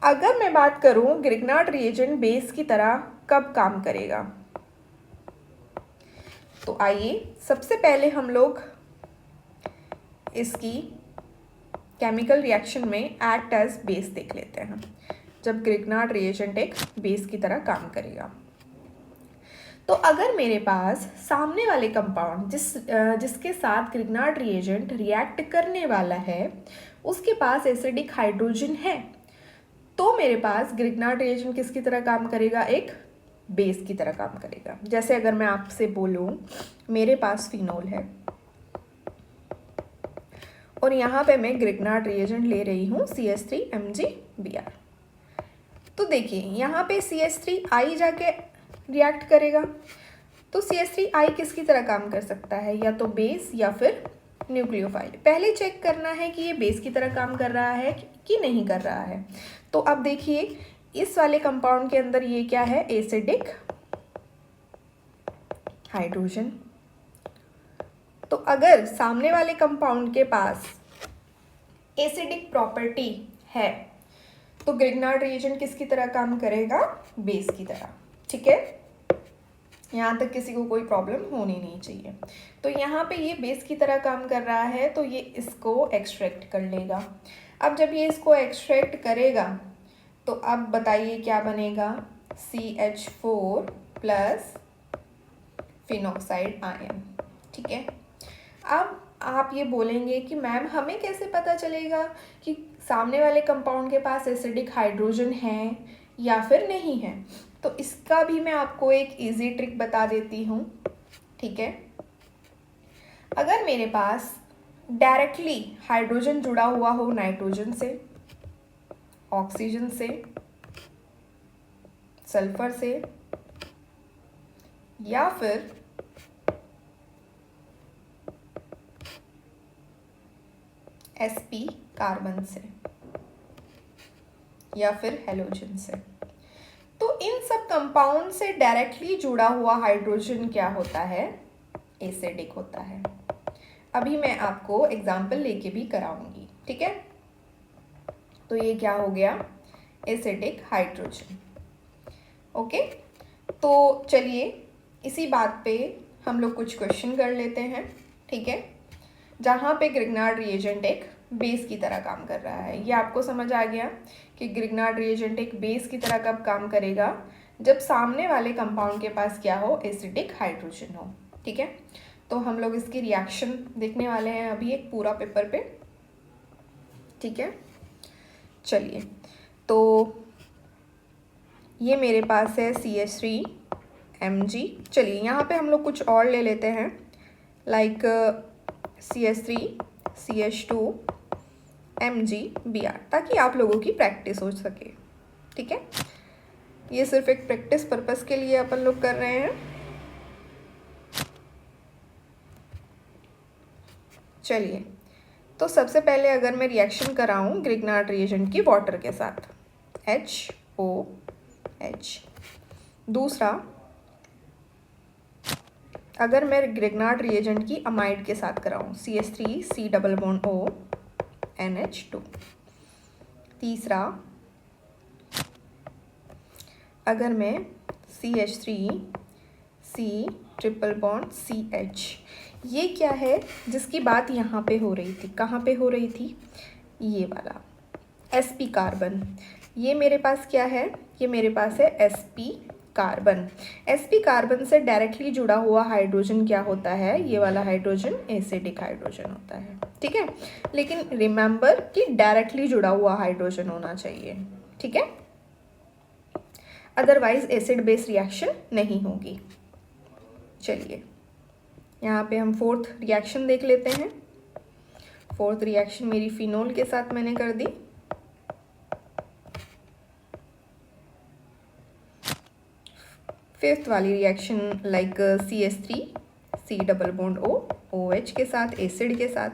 अगर मैं बात करूं ग्रिग्नार्ड रिएजेंट बेस की तरह कब काम करेगा, तो आइए सबसे पहले हम लोग इसकी केमिकल रिएक्शन में एक्ट एज बेस देख लेते हैं, जब ग्रिग्नार्ड रिएजेंट एक बेस की तरह काम करेगा। तो अगर मेरे पास सामने वाले कंपाउंड जिसके साथ ग्रिग्नार्ड रिएजेंट रिएक्ट करने वाला है उसके पास एसिडिक हाइड्रोजन है, तो मेरे पास ग्रिग्नार्ड रिएजेंट किसकी तरह काम करेगा, एक बेस की तरह काम करेगा। जैसे अगर मैं आपसे बोलूं मेरे पास फिनोल है और यहाँ पे मैं ग्रिग्नार्ड रिएजेंट ले रही हूँ CH3MgBr, तो देखिए यहाँ पे CH3I जाके रिएक्ट करेगा। तो CH3I किसकी तरह काम कर सकता है, या तो बेस या फिर न्यूक्लियोफाइल। पहले चेक करना है कि ये बेस की तरह काम कर रहा है कि नहीं कर रहा है। तो अब देखिए इस वाले कंपाउंड के अंदर ये क्या है, एसिडिक हाइड्रोजन। तो अगर सामने वाले कंपाउंड के पास एसिडिक प्रॉपर्टी है तो ग्रिग्नार्ड रिएजेंट किसकी तरह काम करेगा, बेस की तरह। ठीक है, यहाँ तक किसी को कोई प्रॉब्लम होनी नहीं चाहिए। तो यहाँ पे ये बेस की तरह काम कर रहा है तो ये इसको एक्सट्रैक्ट कर लेगा। अब जब ये इसको एक्सट्रैक्ट करेगा तो अब बताइए क्या बनेगा, CH4 प्लस फिनॉक्साइड आयन। ठीक है, अब आप ये बोलेंगे कि मैम हमें कैसे पता चलेगा कि सामने वाले कंपाउंड के पास एसिडिक हाइड्रोजन है या फिर नहीं है। तो इसका भी मैं आपको एक इजी ट्रिक बता देती हूँ। ठीक है, अगर मेरे पास डायरेक्टली हाइड्रोजन जुड़ा हुआ हो नाइट्रोजन से, ऑक्सीजन से, सल्फर से या फिर sp कार्बन से या फिर हेलोजन से, तो इन सब कंपाउंड से डायरेक्टली जुड़ा हुआ हाइड्रोजन क्या होता है, एसिडिक होता है। अभी मैं आपको एग्जाम्पल लेके भी कराऊंगी। ठीक है, तो ये क्या हो गया, एसिडिक हाइड्रोजन। ओके, तो चलिए इसी बात पे हम लोग कुछ क्वेश्चन कर लेते हैं। ठीक है, जहाँ पे ग्रिग्नार्ड रिएजेंट एक बेस की तरह काम कर रहा है। ये आपको समझ आ गया कि ग्रिग्नार्ड रिएजेंट एक बेस की तरह कब काम करेगा, जब सामने वाले कंपाउंड के पास क्या हो, एसिडिक हाइड्रोजन हो। ठीक है, तो हम लोग इसकी रिएक्शन देखने वाले हैं अभी एक पूरा पेपर पे। ठीक है, चलिए, तो ये मेरे पास है CH3Mg। चलिए यहाँ पे हम लोग कुछ और ले लेते हैं, लाइक CH3CH2MgBr, ताकि आप लोगों की प्रैक्टिस हो सके। ठीक है, ये सिर्फ एक प्रैक्टिस पर्पस के लिए अपन लोग कर रहे हैं। चलिए, तो सबसे पहले अगर मैं रिएक्शन कराऊं ग्रिग्नार्ड रिएजेंट की वाटर के साथ, HOH। दूसरा, अगर मैं ग्रिग्नार्ड रिएजेंट की अमाइड के साथ कराऊं, CH3COONH2। तीसरा, अगर मैं CH3C≡CH, ये क्या है जिसकी बात यहाँ पे हो रही थी, कहाँ पे हो रही थी, ये वाला sp कार्बन। ये मेरे पास क्या है, ये मेरे पास है sp कार्बन। sp कार्बन से डायरेक्टली जुड़ा हुआ हाइड्रोजन क्या होता है, ये वाला हाइड्रोजन एसिडिक हाइड्रोजन होता है। ठीक है, लेकिन रिमेंबर कि डायरेक्टली जुड़ा हुआ हाइड्रोजन होना चाहिए। ठीक है, अदरवाइज एसिड बेस रिएक्शन नहीं होगी। चलिए यहाँ पे हम फोर्थ रिएक्शन देख लेते हैं। फोर्थ रिएक्शन मेरी फिनोल के साथ मैंने कर दी। फिफ्थ वाली रिएक्शन लाइक CH3C≡O OH के साथ, एसिड के साथ,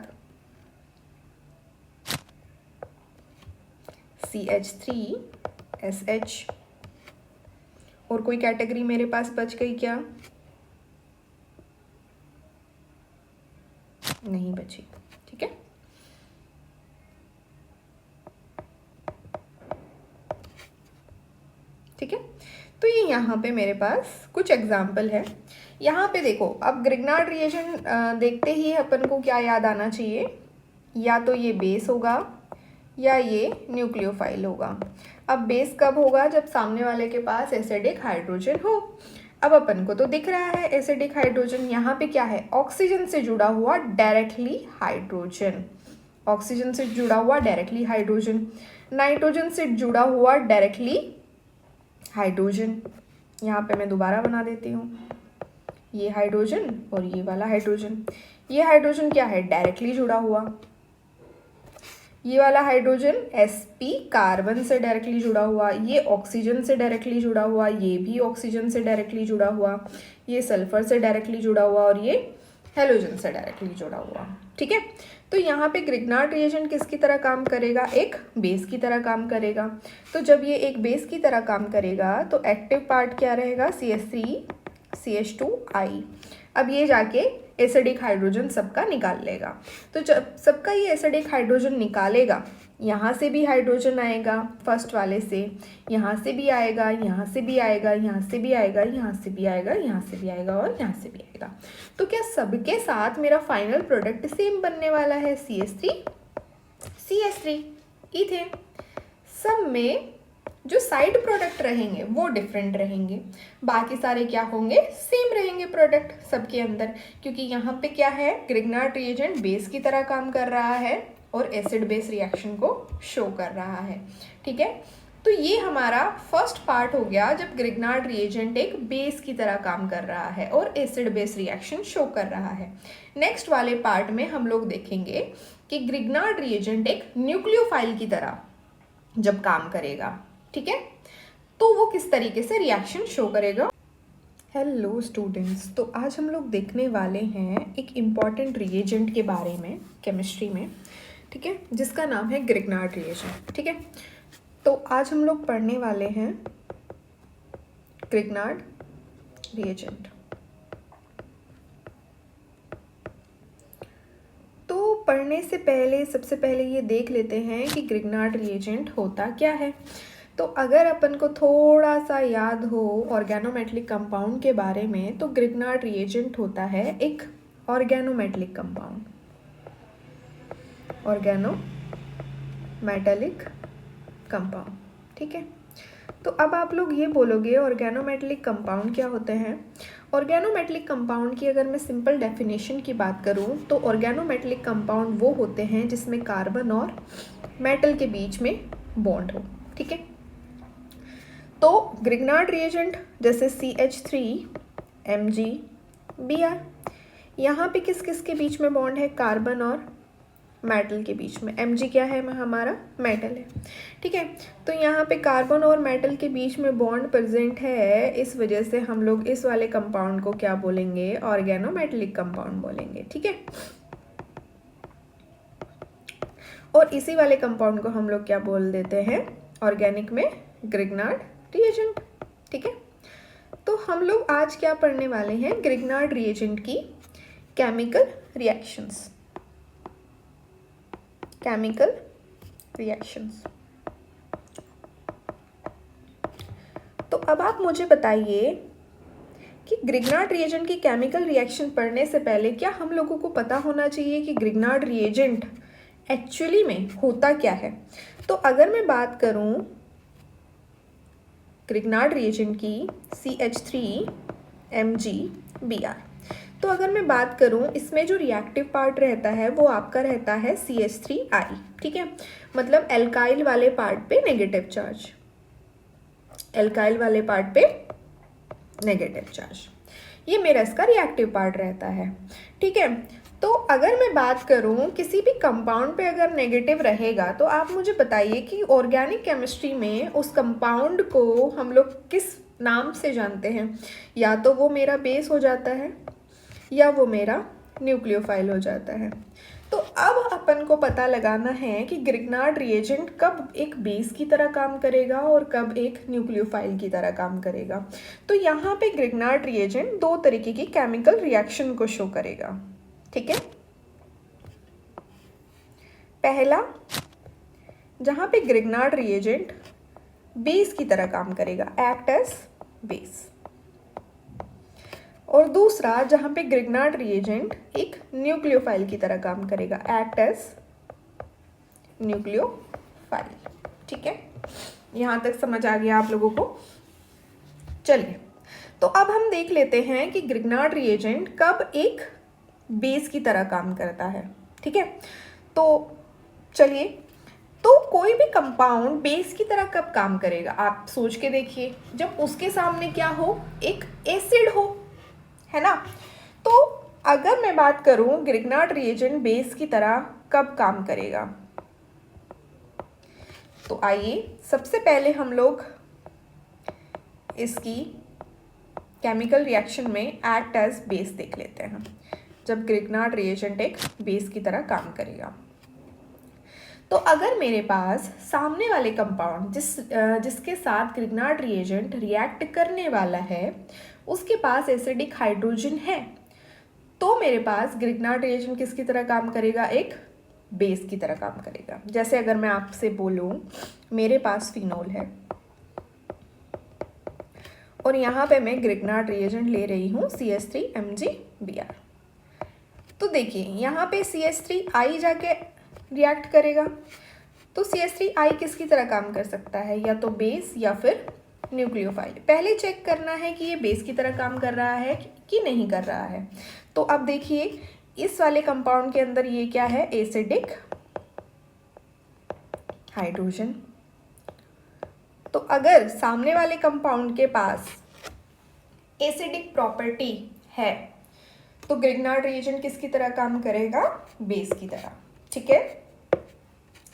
CH3SH। और कोई कैटेगरी मेरे पास बच गई क्या, नहीं बची। ठीक है, ठीक है, तो ये यहाँ पे मेरे पास कुछ एग्जाम्पल है। यहाँ पे देखो, अब ग्रिग्नार्ड रिएजेंट देखते ही अपन को क्या याद आना चाहिए, या तो ये बेस होगा या ये न्यूक्लियोफाइल होगा। अब बेस कब होगा, जब सामने वाले के पास एसिडिक हाइड्रोजन हो। अब अपन को तो दिख रहा है एसिडिक हाइड्रोजन, यहाँ पे क्या है, ऑक्सीजन से जुड़ा हुआ डायरेक्टली हाइड्रोजन, ऑक्सीजन से जुड़ा हुआ डायरेक्टली हाइड्रोजन, नाइट्रोजन से जुड़ा हुआ डायरेक्टली हाइड्रोजन। यहाँ पे मैं दोबारा बना देती हूँ, ये हाइड्रोजन और ये वाला हाइड्रोजन। ये हाइड्रोजन क्या है, डायरेक्टली जुड़ा हुआ। ये वाला हाइड्रोजन sp कार्बन से डायरेक्टली जुड़ा हुआ, ये ऑक्सीजन से डायरेक्टली जुड़ा हुआ, ये भी ऑक्सीजन से डायरेक्टली जुड़ा हुआ, ये सल्फर से डायरेक्टली जुड़ा हुआ और ये हेलोजन से डायरेक्टली जुड़ा हुआ। ठीक है, तो यहाँ पे ग्रिग्नार्ड रिएजेंट किसकी तरह काम करेगा, एक बेस की तरह काम करेगा। तो जब ये एक बेस की तरह काम करेगा तो एक्टिव पार्ट क्या रहेगा, CH3CH2I। अब ये जाके एसिडिक हाइड्रोजन सबका निकाल लेगा। तो जब सबका ये एसिडिक हाइड्रोजन निकालेगा, यहाँ से भी हाइड्रोजन आएगा फर्स्ट वाले से, यहाँ से भी आएगा, यहाँ से भी आएगा, यहाँ से भी आएगा, यहाँ से भी आएगा, यहाँ से भी आएगा और यहाँ से भी आएगा। तो क्या सबके साथ मेरा फाइनल प्रोडक्ट सेम बनने वाला है, CH3 इथेन। सब में जो साइड प्रोडक्ट रहेंगे वो डिफरेंट रहेंगे, बाकी सारे क्या होंगे, सेम रहेंगे प्रोडक्ट सबके अंदर, क्योंकि यहाँ पे क्या है, ग्रिग्नार्ड रिएजेंट बेस की तरह काम कर रहा है और एसिड बेस रिएक्शन को शो कर रहा है। ठीक है, तो ये हमारा फर्स्ट पार्ट हो गया, जब ग्रिग्नार्ड रिएजेंट एक बेस की तरह काम कर रहा है और एसिड बेस रिएक्शन शो कर रहा है। नेक्स्ट वाले पार्ट में हम लोग देखेंगे कि ग्रिग्नार्ड रिएजेंट एक न्यूक्लियोफाइल की तरह जब काम करेगा, ठीक है, तो वो किस तरीके से रिएक्शन शो करेगा। हेलो स्टूडेंट्स, तो आज हम लोग देखने वाले हैं एक इम्पॉर्टेंट रिएजेंट के बारे में केमिस्ट्री में, ठीक है, जिसका नाम है ग्रिग्नार्ड रिएजेंट। ठीक है, तो आज हम लोग पढ़ने वाले हैं ग्रिग्नार्ड रिएजेंट। तो पढ़ने से पहले सबसे पहले ये देख लेते हैं कि ग्रिग्नार्ड रिएजेंट होता क्या है। तो अगर अपन को थोड़ा सा याद हो ऑर्गेनोमेटलिक कंपाउंड के बारे में, तो ग्रिग्नार्ड रिएजेंट होता है एक ऑर्गेनोमेटलिक कंपाउंड, ऑर्गेनोमेटलिक कंपाउंड। ठीक है, तो अब आप लोग ये बोलोगे ऑर्गेनोमेटलिक कंपाउंड क्या होते हैं। ऑर्गेनोमेटलिक कंपाउंड की अगर मैं सिंपल डेफिनेशन की बात करूँ तो ऑर्गेनोमेटलिक कंपाउंड वो होते हैं जिसमें कार्बन और मेटल के बीच में बॉन्ड हो। ठीक है, तो ग्रिग्नार्ड रिएजेंट जैसे CH3MgBr, यहाँ पे किस किस के बीच में बॉन्ड है, कार्बन और मेटल के बीच में। Mg क्या है, हमारा मेटल है। ठीक है, तो यहाँ पे कार्बन और मेटल के बीच में बॉन्ड प्रेजेंट है, इस वजह से हम लोग इस वाले कंपाउंड को क्या बोलेंगे, ऑर्गेनोमेटलिक कंपाउंड बोलेंगे। ठीक है, और इसी वाले कंपाउंड को हम लोग क्या बोल देते हैं ऑर्गेनिक में, ग्रिग्नार्ड रिएजेंट। ठीक है, तो हम लोग आज क्या पढ़ने वाले हैं, ग्रिग्नार्ड रिएजेंट की केमिकल रिएक्शंस। Chemical reactions. तो अब आप मुझे बताइए कि ग्रिग्नार्ड रिएजेंट की केमिकल रिएक्शन पढ़ने से पहले क्या हम लोगों को पता होना चाहिए कि ग्रिग्नार्ड रिएजेंट एक्चुअली में होता क्या है। तो अगर मैं बात करूं ग्रिग्नार्ड रिएजेंट की CH3MgBr, तो अगर मैं बात करूं इसमें जो रिएक्टिव पार्ट रहता है वो आपका रहता है CH3I। ठीक है, मतलब एल्काइल वाले पार्ट पे नेगेटिव चार्ज, एल्काइल वाले पार्ट पे नेगेटिव चार्ज, ये मेरा इसका रिएक्टिव पार्ट रहता है। ठीक है, तो अगर मैं बात करूं किसी भी कंपाउंड पे अगर नेगेटिव रहेगा तो आप मुझे बताइए कि ऑर्गेनिक केमिस्ट्री में उस कंपाउंड को हम लोग किस नाम से जानते हैं। या तो वो मेरा बेस हो जाता है या वो मेरा न्यूक्लियोफाइल हो जाता है। तो अब अपन को पता लगाना है कि ग्रिग्नार्ड रिएजेंट कब एक बेस की तरह काम करेगा और कब एक न्यूक्लियोफाइल की तरह काम करेगा। तो यहाँ पे ग्रिग्नार्ड रिएजेंट दो तरीके की केमिकल रिएक्शन को शो करेगा। ठीक है, पहला जहाँ पे ग्रिग्नार्ड रिएजेंट बेस की तरह काम करेगा, एक्ट एज बेस, और दूसरा जहाँ पे ग्रिग्नार्ड रिएजेंट एक न्यूक्लियोफाइल की तरह काम करेगा, एक्ट एज न्यूक्लियोफाइल। ठीक है, यहाँ तक समझ आ गया आप लोगों को। चलिए, तो अब हम देख लेते हैं कि ग्रिग्नार्ड रिएजेंट कब एक बेस की तरह काम करता है। ठीक है, तो चलिए, तो कोई भी कंपाउंड बेस की तरह कब काम करेगा, आप सोच के देखिए, जब उसके सामने क्या हो, एक एसिड हो, है ना। तो अगर मैं बात करूं ग्रिग्नार्ड रिएजेंट बेस की तरह कब काम करेगा, तो आइए सबसे पहले हम लोग इसकी केमिकल रिएक्शन में एक्ट एज बेस देख लेते हैं, जब ग्रिग्नार्ड रिएजेंट एक बेस की तरह काम करेगा। तो अगर मेरे पास सामने वाले कंपाउंड जिसके साथ ग्रिग्नार्ड रिएजेंट रिएक्ट करने वाला है उसके पास एसिडिक हाइड्रोजन है, तो मेरे पास ग्रिग्नार्ड रिएजेंट किसकी तरह काम करेगा, एक बेस की तरह काम करेगा। जैसे अगर मैं आपसे बोलूं मेरे पास फिनोल है और यहाँ पे मैं ग्रिग्नार्ड रिएजेंट ले रही हूँ CH3MgBr, तो देखिए यहाँ पे CH3I जाके रिएक्ट करेगा, तो CH3I किसकी तरह काम कर सकता है, या तो बेस या फिर न्यूक्लियोफाइल। पहले चेक करना है कि ये बेस की तरह काम कर रहा है कि नहीं कर रहा है। तो अब देखिए इस वाले कंपाउंड के अंदर ये क्या है, एसिडिक हाइड्रोजन। तो अगर सामने वाले कंपाउंड के पास एसिडिक प्रॉपर्टी है तो ग्रिग्नार्ड रिएजेंट किसकी तरह काम करेगा, बेस की तरह। ठीक है,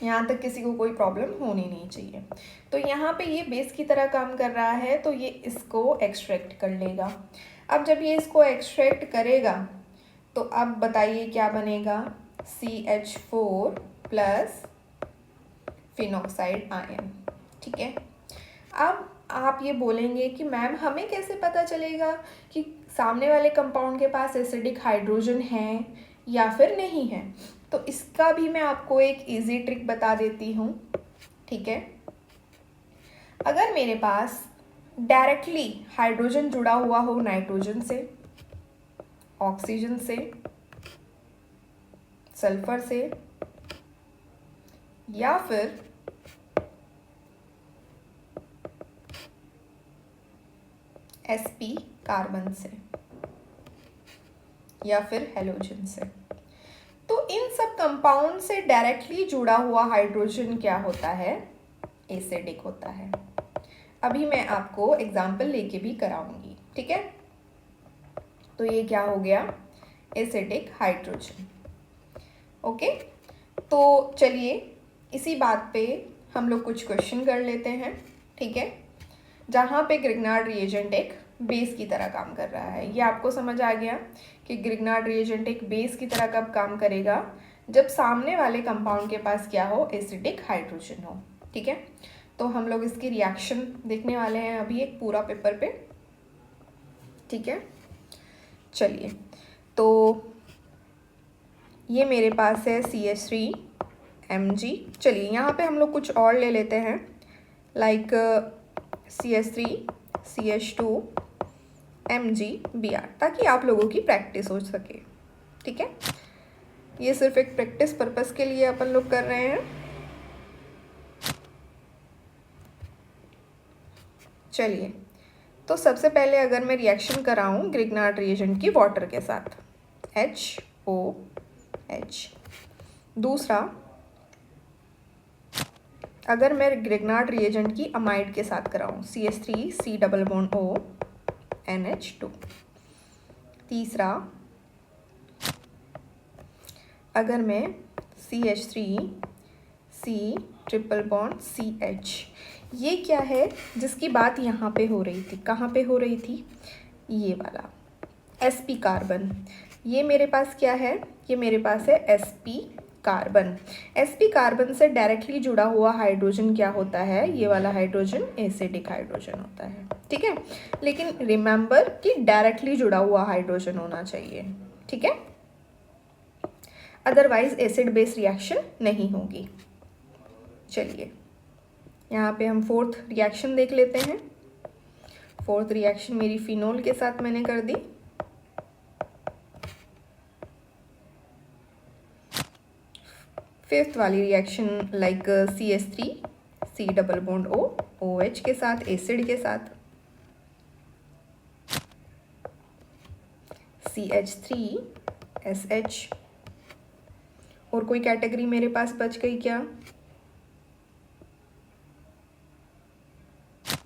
यहाँ तक किसी को कोई प्रॉब्लम होनी नहीं चाहिए। तो यहाँ पे ये बेस की तरह काम कर रहा है तो ये इसको एक्सट्रैक्ट कर लेगा। अब जब ये इसको एक्सट्रैक्ट करेगा तो अब बताइए क्या बनेगा, CH4 प्लस फिनॉक्साइड आयन। ठीक है, अब आप ये बोलेंगे कि मैम हमें कैसे पता चलेगा कि सामने वाले कंपाउंड के पास एसिडिक हाइड्रोजन है या फिर नहीं है, तो इसका भी मैं आपको एक इजी ट्रिक बता देती हूँ। ठीक है, अगर मेरे पास डायरेक्टली हाइड्रोजन जुड़ा हुआ हो नाइट्रोजन से, ऑक्सीजन से, सल्फर से या फिर sp कार्बन से या फिर हेलोजन से, तो इन सब कंपाउंड से डायरेक्टली जुड़ा हुआ हाइड्रोजन क्या होता है, एसिडिक होता है। अभी मैं आपको एग्जाम्पल लेके भी कराऊंगी। ठीक है, तो ये क्या हो गया, एसिडिक हाइड्रोजन। ओके, तो चलिए इसी बात पे हम लोग कुछ क्वेश्चन कर लेते हैं। ठीक है, जहाँ पे ग्रिग्नार्ड रिएजेंट एक बेस की तरह काम कर रहा है। ये आपको समझ आ गया कि ग्रिग्नार्ड रिएजेंट एक बेस की तरह कब काम करेगा, जब सामने वाले कंपाउंड के पास क्या हो, एसिडिक हाइड्रोजन हो। ठीक है, तो हम लोग इसकी रिएक्शन देखने वाले हैं अभी एक पूरा पेपर पे। ठीक है, चलिए, तो ये मेरे पास है CH3Mg। चलिए यहाँ पे हम लोग कुछ और ले लेते हैं, लाइक CH3 CH2 MgBr, ताकि आप लोगों की प्रैक्टिस हो सके। ठीक है, ये सिर्फ एक प्रैक्टिस पर्पस के लिए अपन लोग कर रहे हैं। चलिए, तो सबसे पहले अगर मैं रिएक्शन कराऊं ग्रिग्नार्ड रिएजेंट की वाटर के साथ, HOH। दूसरा, अगर मैं ग्रिग्नार्ड रिएजेंट की अमाइड के साथ कराऊं, CH3C+O NH2। तीसरा, अगर मैं CH3C∧CH, ये क्या है जिसकी बात यहाँ पे हो रही थी, कहाँ पे हो रही थी, ये वाला sp कार्बन। ये मेरे पास क्या है, ये मेरे पास है sp कार्बन। sp कार्बन से डायरेक्टली जुड़ा हुआ हाइड्रोजन क्या होता है, ये वाला हाइड्रोजन एसिडिक हाइड्रोजन होता है। ठीक है, लेकिन रिमेंबर कि डायरेक्टली जुड़ा हुआ हाइड्रोजन होना चाहिए। ठीक है, अदरवाइज एसिड बेस रिएक्शन नहीं होगी। चलिए, यहाँ पे हम फोर्थ रिएक्शन देख लेते हैं। फोर्थ रिएक्शन मेरी फिनोल के साथ मैंने कर दी। फिफ्थ वाली reaction like CH3 C double bond O OH के साथ, एसिड के साथ, CH3 SH। और कोई कैटेगरी मेरे पास बच गई क्या?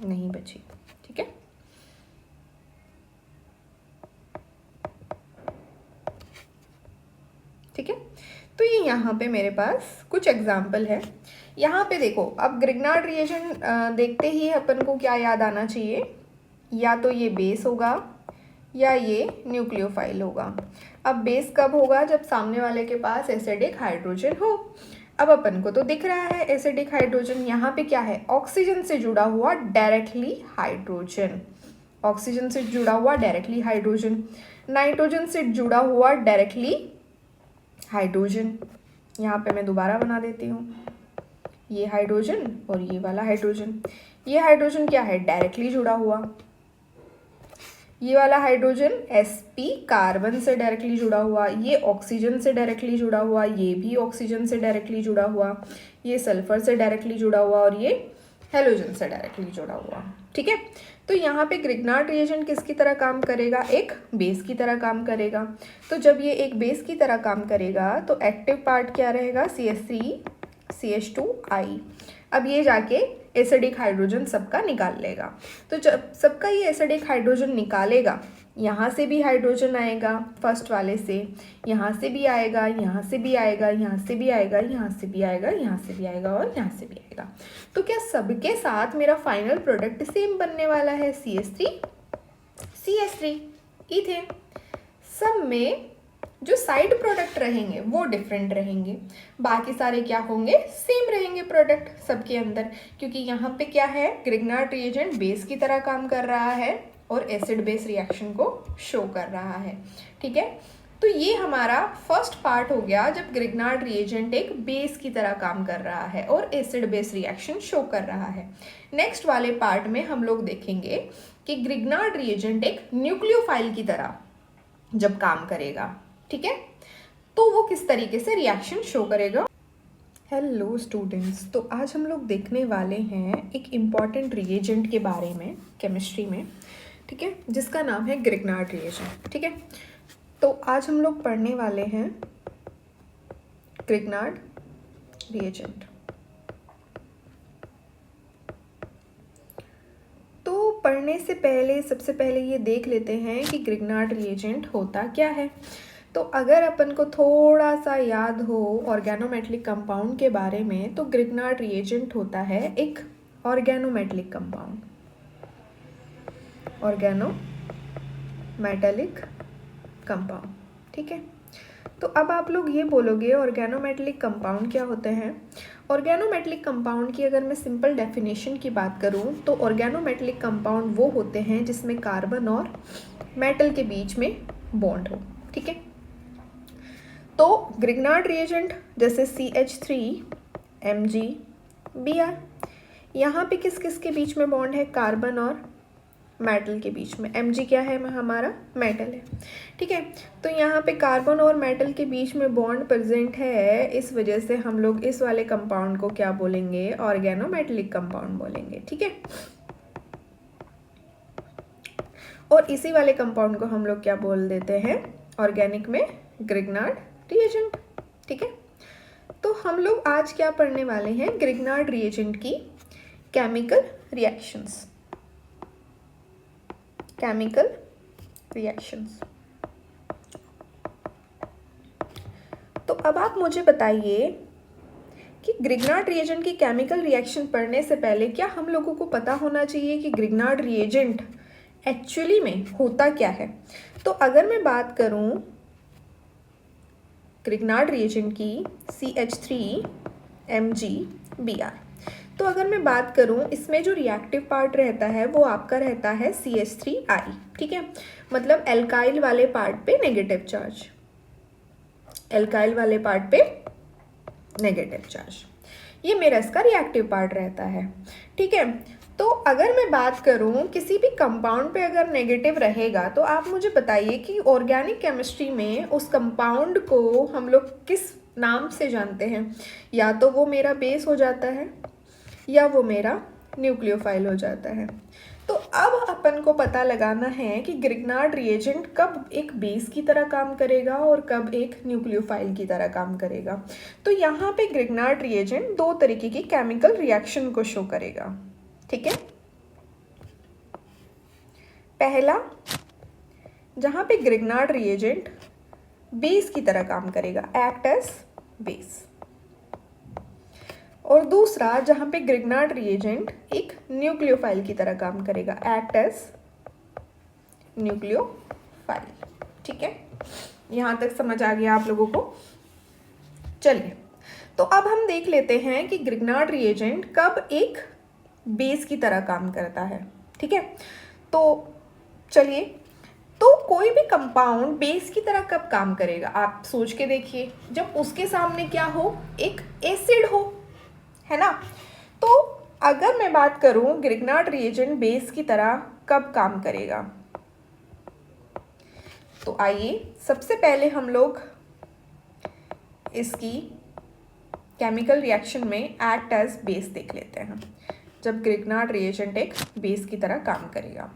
नहीं बची, ठीक है। ठीक है, तो ये यहाँ पे मेरे पास कुछ एग्जाम्पल है। यहाँ पे देखो, अब ग्रिग्नार्ड रिएक्शन देखते ही अपन को क्या याद आना चाहिए? या तो ये बेस होगा या ये न्यूक्लियोफाइल होगा। अब बेस कब होगा? जब सामने वाले के पास एसिडिक हाइड्रोजन हो। अब अपन को तो दिख रहा है एसिडिक हाइड्रोजन, यहाँ पे क्या है? ऑक्सीजन से जुड़ा हुआ डायरेक्टली हाइड्रोजन, ऑक्सीजन से जुड़ा हुआ डायरेक्टली हाइड्रोजन, नाइट्रोजन से जुड़ा हुआ डायरेक्टली हाइड्रोजन। यहाँ पे मैं दोबारा बना देती हूँ, ये हाइड्रोजन और ये वाला हाइड्रोजन। ये हाइड्रोजन क्या है? डायरेक्टली जुड़ा हुआ। ये वाला हाइड्रोजन sp कार्बन से डायरेक्टली जुड़ा हुआ, ये ऑक्सीजन से डायरेक्टली जुड़ा हुआ, ये भी ऑक्सीजन से डायरेक्टली जुड़ा हुआ, ये सल्फर से डायरेक्टली जुड़ा हुआ और ये हेलोजन से डायरेक्टली जुड़ा हुआ। ठीक है, तो यहाँ पे ग्रिग्नार्ड रिएजेंट किसकी तरह काम करेगा? एक बेस की तरह काम करेगा। तो जब ये एक बेस की तरह काम करेगा तो एक्टिव पार्ट क्या रहेगा? CH3 CH2I। अब ये जाके एसिडिक हाइड्रोजन सबका निकाल लेगा। तो जब सबका ये एसिडिक हाइड्रोजन निकालेगा, यहाँ से भी हाइड्रोजन आएगा फर्स्ट वाले से, यहाँ से भी आएगा, यहाँ से भी आएगा, यहाँ से भी आएगा, यहाँ से भी आएगा, यहाँ से भी आएगा और यहाँ से भी आएगा। तो क्या सबके साथ मेरा फाइनल प्रोडक्ट सेम बनने वाला है? CH3 ethane. सब में जो साइड प्रोडक्ट रहेंगे वो डिफरेंट रहेंगे, बाकी सारे क्या होंगे? सेम रहेंगे प्रोडक्ट सबके अंदर, क्योंकि यहाँ पे क्या है? ग्रिग्नार्ड रिएजेंट बेस की तरह काम कर रहा है और एसिड बेस रिएक्शन को शो कर रहा है। ठीक है, तो ये हमारा फर्स्ट पार्ट हो गया, जब ग्रिग्नार्ड रिएजेंट एक बेस की तरह काम कर रहा है और एसिड बेस रिएक्शन शो कर रहा है। नेक्स्ट वाले पार्ट में हम लोग देखेंगे कि ग्रिग्नार्ड रिएजेंट एक न्यूक्लियोफाइल की तरह जब काम करेगा, ठीक है, तो वो किस तरीके से रिएक्शन शो करेगा। हेलो स्टूडेंट्स, तो आज हम लोग देखने वाले हैं एक इम्पॉर्टेंट रिएजेंट के बारे में केमिस्ट्री में, ठीक है, जिसका नाम है ग्रिग्नार्ड रिएजेंट। ठीक है, तो आज हम लोग पढ़ने वाले हैं ग्रिग्नार्ड रिएजेंट। तो पढ़ने से पहले सबसे पहले ये देख लेते हैं कि ग्रिग्नार्ड रिएजेंट होता क्या है। तो अगर अपन को थोड़ा सा याद हो ऑर्गेनोमेटलिक कंपाउंड के बारे में, तो ग्रिग्नार्ड रिएजेंट होता है एक ऑर्गेनोमेटलिक कंपाउंड, ऑर्गेनोमेटलिक कंपाउंड। ठीक है, तो अब आप लोग ये बोलोगे ऑर्गेनोमेटलिक कंपाउंड क्या होते हैं? ऑर्गेनोमेटलिक कंपाउंड की अगर मैं सिंपल डेफिनेशन की बात करूं तो ऑर्गेनोमेटलिक कंपाउंड वो होते हैं जिसमें कार्बन और मेटल के बीच में बॉन्ड हो। ठीक है, तो ग्रिग्नार्ड रिएजेंट जैसे CH3MgBr, यहाँ पे किस किस के बीच में बॉन्ड है? कार्बन और मेटल के बीच में। Mg क्या है? हमारा मेटल है। ठीक है, तो यहाँ पे कार्बन और मेटल के बीच में बॉन्ड प्रेजेंट है, इस वजह से हम लोग इस वाले कंपाउंड को क्या बोलेंगे? ऑर्गेनोमेटलिक कंपाउंड बोलेंगे। ठीक है, और इसी वाले कंपाउंड को हम लोग क्या बोल देते हैं ऑर्गेनिक में? Grignard reagent. ठीक है, तो हम लोग आज क्या पढ़ने वाले हैं? ग्रिग्नार्ड रिएजेंट की केमिकल रिएक्शंस। Chemical reactions. तो अब आप मुझे बताइए कि ग्रिग्नार्ड रिएजेंट की केमिकल रिएक्शन पढ़ने से पहले क्या हम लोगों को पता होना चाहिए कि ग्रिग्नार्ड रिएजेंट एक्चुअली में होता क्या है? तो अगर मैं बात करूं ग्रिग्नार्ड रिएजेंट की CH3MgBr, तो अगर मैं बात करूं इसमें जो रिएक्टिव पार्ट रहता है वो आपका रहता है CH3I। ठीक है, मतलब एल्काइल वाले पार्ट पे नेगेटिव चार्ज, एल्काइल वाले पार्ट पे नेगेटिव चार्ज, ये मेरा इसका रिएक्टिव पार्ट रहता है। ठीक है, तो अगर मैं बात करूं किसी भी कंपाउंड पे अगर नेगेटिव रहेगा तो आप मुझे बताइए कि ऑर्गेनिक केमिस्ट्री में उस कंपाउंड को हम लोग किस नाम से जानते हैं, या तो वो मेरा बेस हो जाता है या वो मेरा न्यूक्लियोफाइल हो जाता है। तो अब अपन को पता लगाना है कि ग्रिग्नार्ड रिएजेंट कब एक बेस की तरह काम करेगा और कब एक न्यूक्लियोफाइल की तरह काम करेगा। तो यहाँ पे ग्रिग्नार्ड रिएजेंट दो तरीके की केमिकल रिएक्शन को शो करेगा, ठीक है। पहला, जहाँ पे ग्रिग्नार्ड रिएजेंट बेस की तरह काम करेगा, एक्ट एज बेस, और दूसरा जहाँ पे ग्रिग्नार्ड रिएजेंट एक न्यूक्लियोफाइल की तरह काम करेगा, एक्ट एज न्यूक्लियोफाइल, ठीक है। यहाँ तक समझ आ गया आप लोगों को। चलिए, तो अब हम देख लेते हैं कि ग्रिग्नार्ड रिएजेंट कब एक बेस की तरह काम करता है, ठीक है। तो चलिए, तो कोई भी कंपाउंड बेस की तरह कब काम करेगा, आप सोच के देखिए, जब उसके सामने क्या हो, एक एसिड हो, है ना। तो अगर मैं बात करूं ग्रिग्नार्ड रिएजेंट बेस की तरह कब काम करेगा, तो आइए सबसे पहले हम लोग इसकी केमिकल रिएक्शन में एक्ट एज बेस देख लेते हैं, जब ग्रिग्नार्ड रिएजेंट एक बेस की तरह काम करेगा।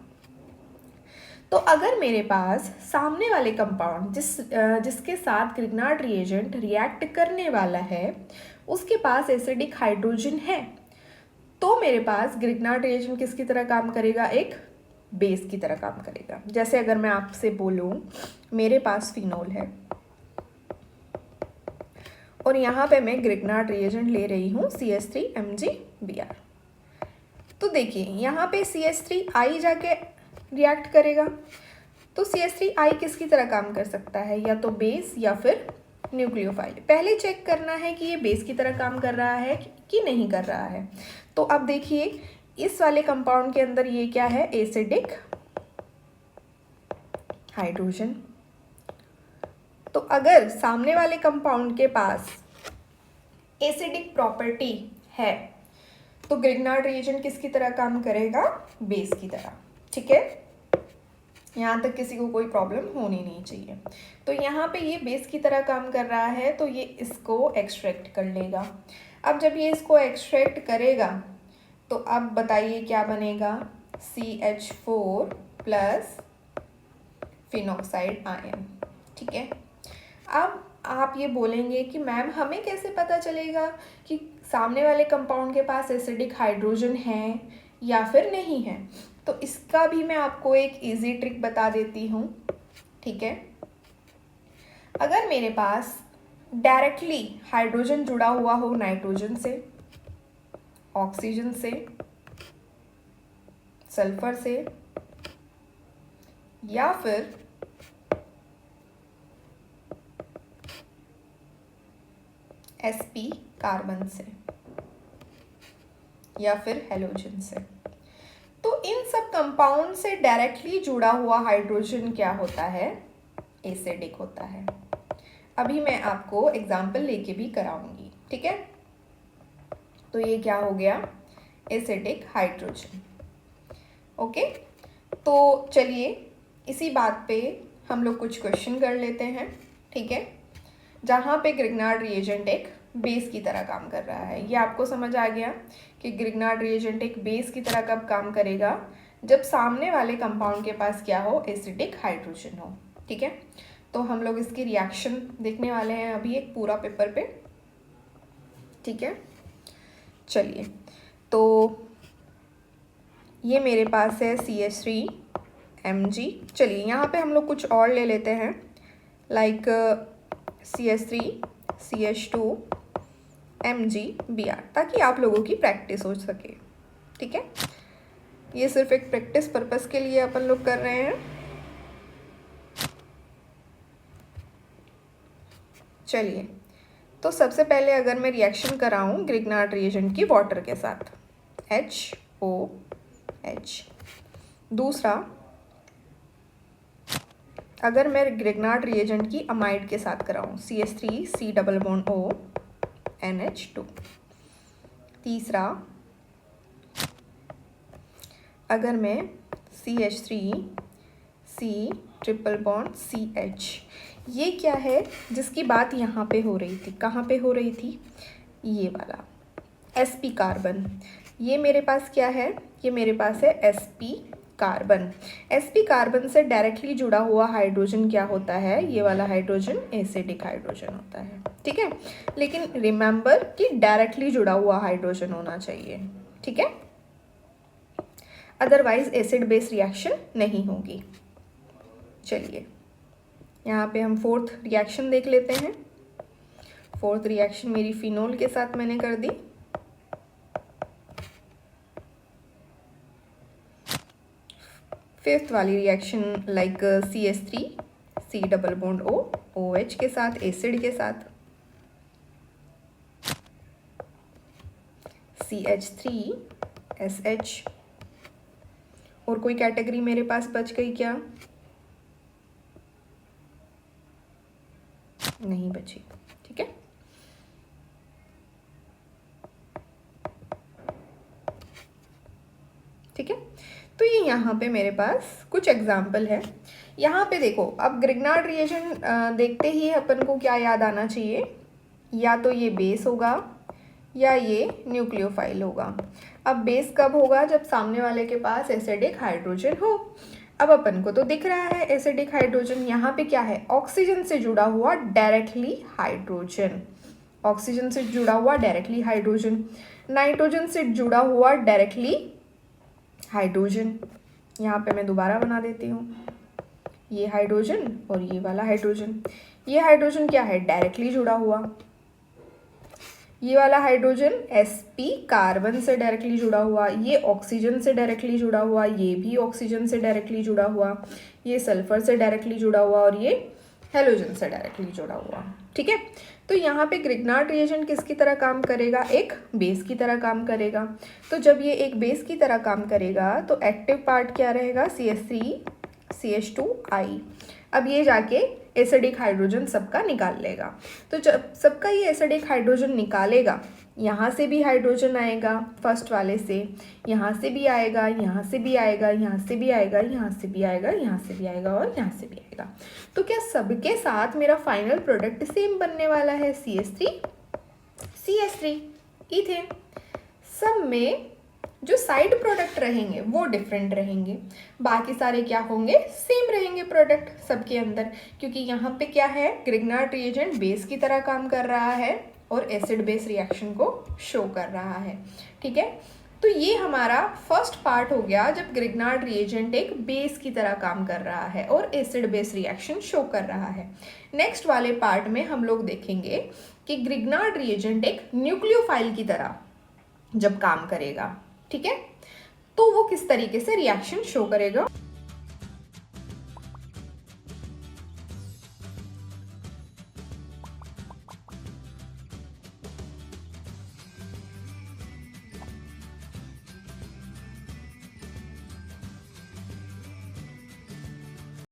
तो अगर मेरे पास सामने वाले कंपाउंड जिसके साथ ग्रिग्नार्ड रिएजेंट रिएक्ट करने वाला है उसके पास एसिडिक हाइड्रोजन है, तो मेरे पास ग्रिग्नार्ड रिएजेंट किसकी तरह काम करेगा, एक बेस की तरह काम करेगा। जैसे अगर मैं आपसे बोलूं मेरे पास फिनोल है और यहाँ पे मैं ग्रिग्नार्ड रिएजेंट ले रही हूँ CH3MgBr, तो देखिए यहाँ पे CH3I जाके रिएक्ट करेगा, तो CH3I किसकी तरह काम कर सकता है, या तो बेस या फिर न्यूक्लियोफाइल। पहले चेक करना है कि ये बेस की तरह काम कर रहा है कि नहीं कर रहा है। तो अब देखिए इस वाले कंपाउंड के अंदर ये क्या है, एसिडिक हाइड्रोजन। तो अगर सामने वाले कंपाउंड के पास एसिडिक प्रॉपर्टी है तो ग्रिग्नार्ड रिएजेंट किसकी तरह काम करेगा, बेस की तरह, ठीक है। यहाँ तक किसी को कोई प्रॉब्लम होनी नहीं चाहिए। तो यहाँ पे ये बेस की तरह काम कर रहा है तो ये इसको एक्सट्रैक्ट कर लेगा। अब जब ये इसको एक्सट्रैक्ट करेगा तो अब बताइए क्या बनेगा, CH4 प्लस फिनॉक्साइड आयन, ठीक है। अब आप ये बोलेंगे कि मैम हमें कैसे पता चलेगा कि सामने वाले कंपाउंड के पास एसिडिक हाइड्रोजन है या फिर नहीं है, तो इसका भी मैं आपको एक इजी ट्रिक बता देती हूँ, ठीक है। अगर मेरे पास डायरेक्टली हाइड्रोजन जुड़ा हुआ हो नाइट्रोजन से, ऑक्सीजन से, सल्फर से या फिर sp कार्बन से या फिर हेलोजन से, तो इन सब कंपाउंड से डायरेक्टली जुड़ा हुआ हाइड्रोजन क्या होता है, एसिडिक होता है। अभी मैं आपको एग्जाम्पल लेके भी कराऊंगी, ठीक है। तो ये क्या हो गया, एसिडिक हाइड्रोजन, ओके। तो चलिए इसी बात पे हम लोग कुछ क्वेश्चन कर लेते हैं, ठीक है, जहाँ पे ग्रिग्नार्ड रिएजेंट एक बेस की तरह काम कर रहा है। ये आपको समझ आ गया कि ग्रिग्नार्ड रिएजेंट एक बेस की तरह कब काम करेगा, जब सामने वाले कंपाउंड के पास क्या हो, एसिडिक हाइड्रोजन हो, ठीक है। तो हम लोग इसकी रिएक्शन देखने वाले हैं अभी एक पूरा पेपर पे, ठीक है। चलिए, तो ये मेरे पास है CH3Mg। चलिए यहाँ पे हम लोग कुछ और ले लेते हैं, लाइक CH3 CH2 MgBr, ताकि आप लोगों की प्रैक्टिस हो सके, ठीक है। ये सिर्फ एक प्रैक्टिस पर्पस के लिए अपन लोग कर रहे हैं। चलिए, तो सबसे पहले अगर मैं रिएक्शन कराऊं ग्रिग्नार्ड रिएजेंट की वाटर के साथ, HOH। दूसरा, अगर मैं ग्रिग्नार्ड रिएजेंट की अमाइड के साथ कराऊं, CH3C+O NH2। तीसरा, अगर मैं CH3C+CH, ये क्या है जिसकी बात यहाँ पे हो रही थी, कहाँ पे हो रही थी, ये वाला sp कार्बन। ये मेरे पास क्या है, ये मेरे पास है sp कार्बन। sp कार्बन से डायरेक्टली जुड़ा हुआ हाइड्रोजन क्या होता है, ये वाला हाइड्रोजन एसिडिक हाइड्रोजन होता है, ठीक है। लेकिन रिमेंबर कि डायरेक्टली जुड़ा हुआ हाइड्रोजन होना चाहिए, ठीक है, अदरवाइज एसिड बेस रिएक्शन नहीं होगी। चलिए यहाँ पे हम फोर्थ रिएक्शन देख लेते हैं। फोर्थ रिएक्शन मेरी फिनोल के साथ मैंने कर दी। फिफ्थ वाली reaction like CH3 C double bond O OH के साथ, एसिड के साथ, CH3SH। और कोई कैटेगरी मेरे पास बच गई क्या, नहीं बची, ठीक है। ठीक है, तो ये यहाँ पे मेरे पास कुछ एग्जाम्पल है। यहाँ पे देखो, अब ग्रिग्नार्ड रिएक्शन देखते ही अपन को क्या याद आना चाहिए, या तो ये बेस होगा या ये न्यूक्लियोफाइल होगा। अब बेस कब होगा, जब सामने वाले के पास एसिडिक हाइड्रोजन हो। अब अपन को तो दिख रहा है एसिडिक हाइड्रोजन, यहाँ पे क्या है, ऑक्सीजन से जुड़ा हुआ डायरेक्टली हाइड्रोजन, ऑक्सीजन से जुड़ा हुआ डायरेक्टली हाइड्रोजन, नाइट्रोजन से जुड़ा हुआ डायरेक्टली हाइड्रोजन। यहाँ पे मैं दोबारा बना देती हूँ, ये हाइड्रोजन और ये वाला हाइड्रोजन। ये हाइड्रोजन क्या है, डायरेक्टली जुड़ा हुआ। ये वाला हाइड्रोजन sp कार्बन से डायरेक्टली जुड़ा हुआ, ये ऑक्सीजन से डायरेक्टली जुड़ा हुआ, ये भी ऑक्सीजन से डायरेक्टली जुड़ा हुआ, ये सल्फर से डायरेक्टली जुड़ा हुआ और ये हेलोजन से डायरेक्टली जुड़ा हुआ, ठीक है। तो यहाँ पे ग्रिग्नार्ड रिएजेंट किसकी तरह काम करेगा, एक बेस की तरह काम करेगा। तो जब ये एक बेस की तरह काम करेगा तो एक्टिव पार्ट क्या रहेगा, CH3 CH2I। अब ये जाके एसिडिक हाइड्रोजन सबका निकाल लेगा। तो जब सबका ये एसिडिक हाइड्रोजन निकालेगा, यहाँ से भी हाइड्रोजन आएगा फर्स्ट वाले से, यहाँ से भी आएगा, यहाँ से भी आएगा, यहाँ से भी आएगा, यहाँ से भी आएगा, यहाँ से भी आएगा और यहाँ से भी आएगा। तो क्या सबके साथ मेरा फाइनल प्रोडक्ट सेम बनने वाला है, CH3 इथेन। सब में जो साइड प्रोडक्ट रहेंगे वो डिफरेंट रहेंगे, बाकी सारे क्या होंगे, सेम रहेंगे प्रोडक्ट सबके अंदर, क्योंकि यहाँ पे क्या है, ग्रिग्नार्ड रिएजेंट बेस की तरह काम कर रहा है और एसिड बेस रिएक्शन को शो कर रहा है, ठीक है। तो ये हमारा फर्स्ट पार्ट हो गया, जब ग्रिग्नार्ड रिएजेंट एक बेस की तरह काम कर रहा है और एसिड बेस रिएक्शन शो कर रहा है। नेक्स्ट वाले पार्ट में हम लोग देखेंगे कि ग्रिग्नार्ड रिएजेंट एक न्यूक्लियोफाइल की तरह जब काम करेगा, ठीक है, तो वो किस तरीके से रिएक्शन शो करेगा।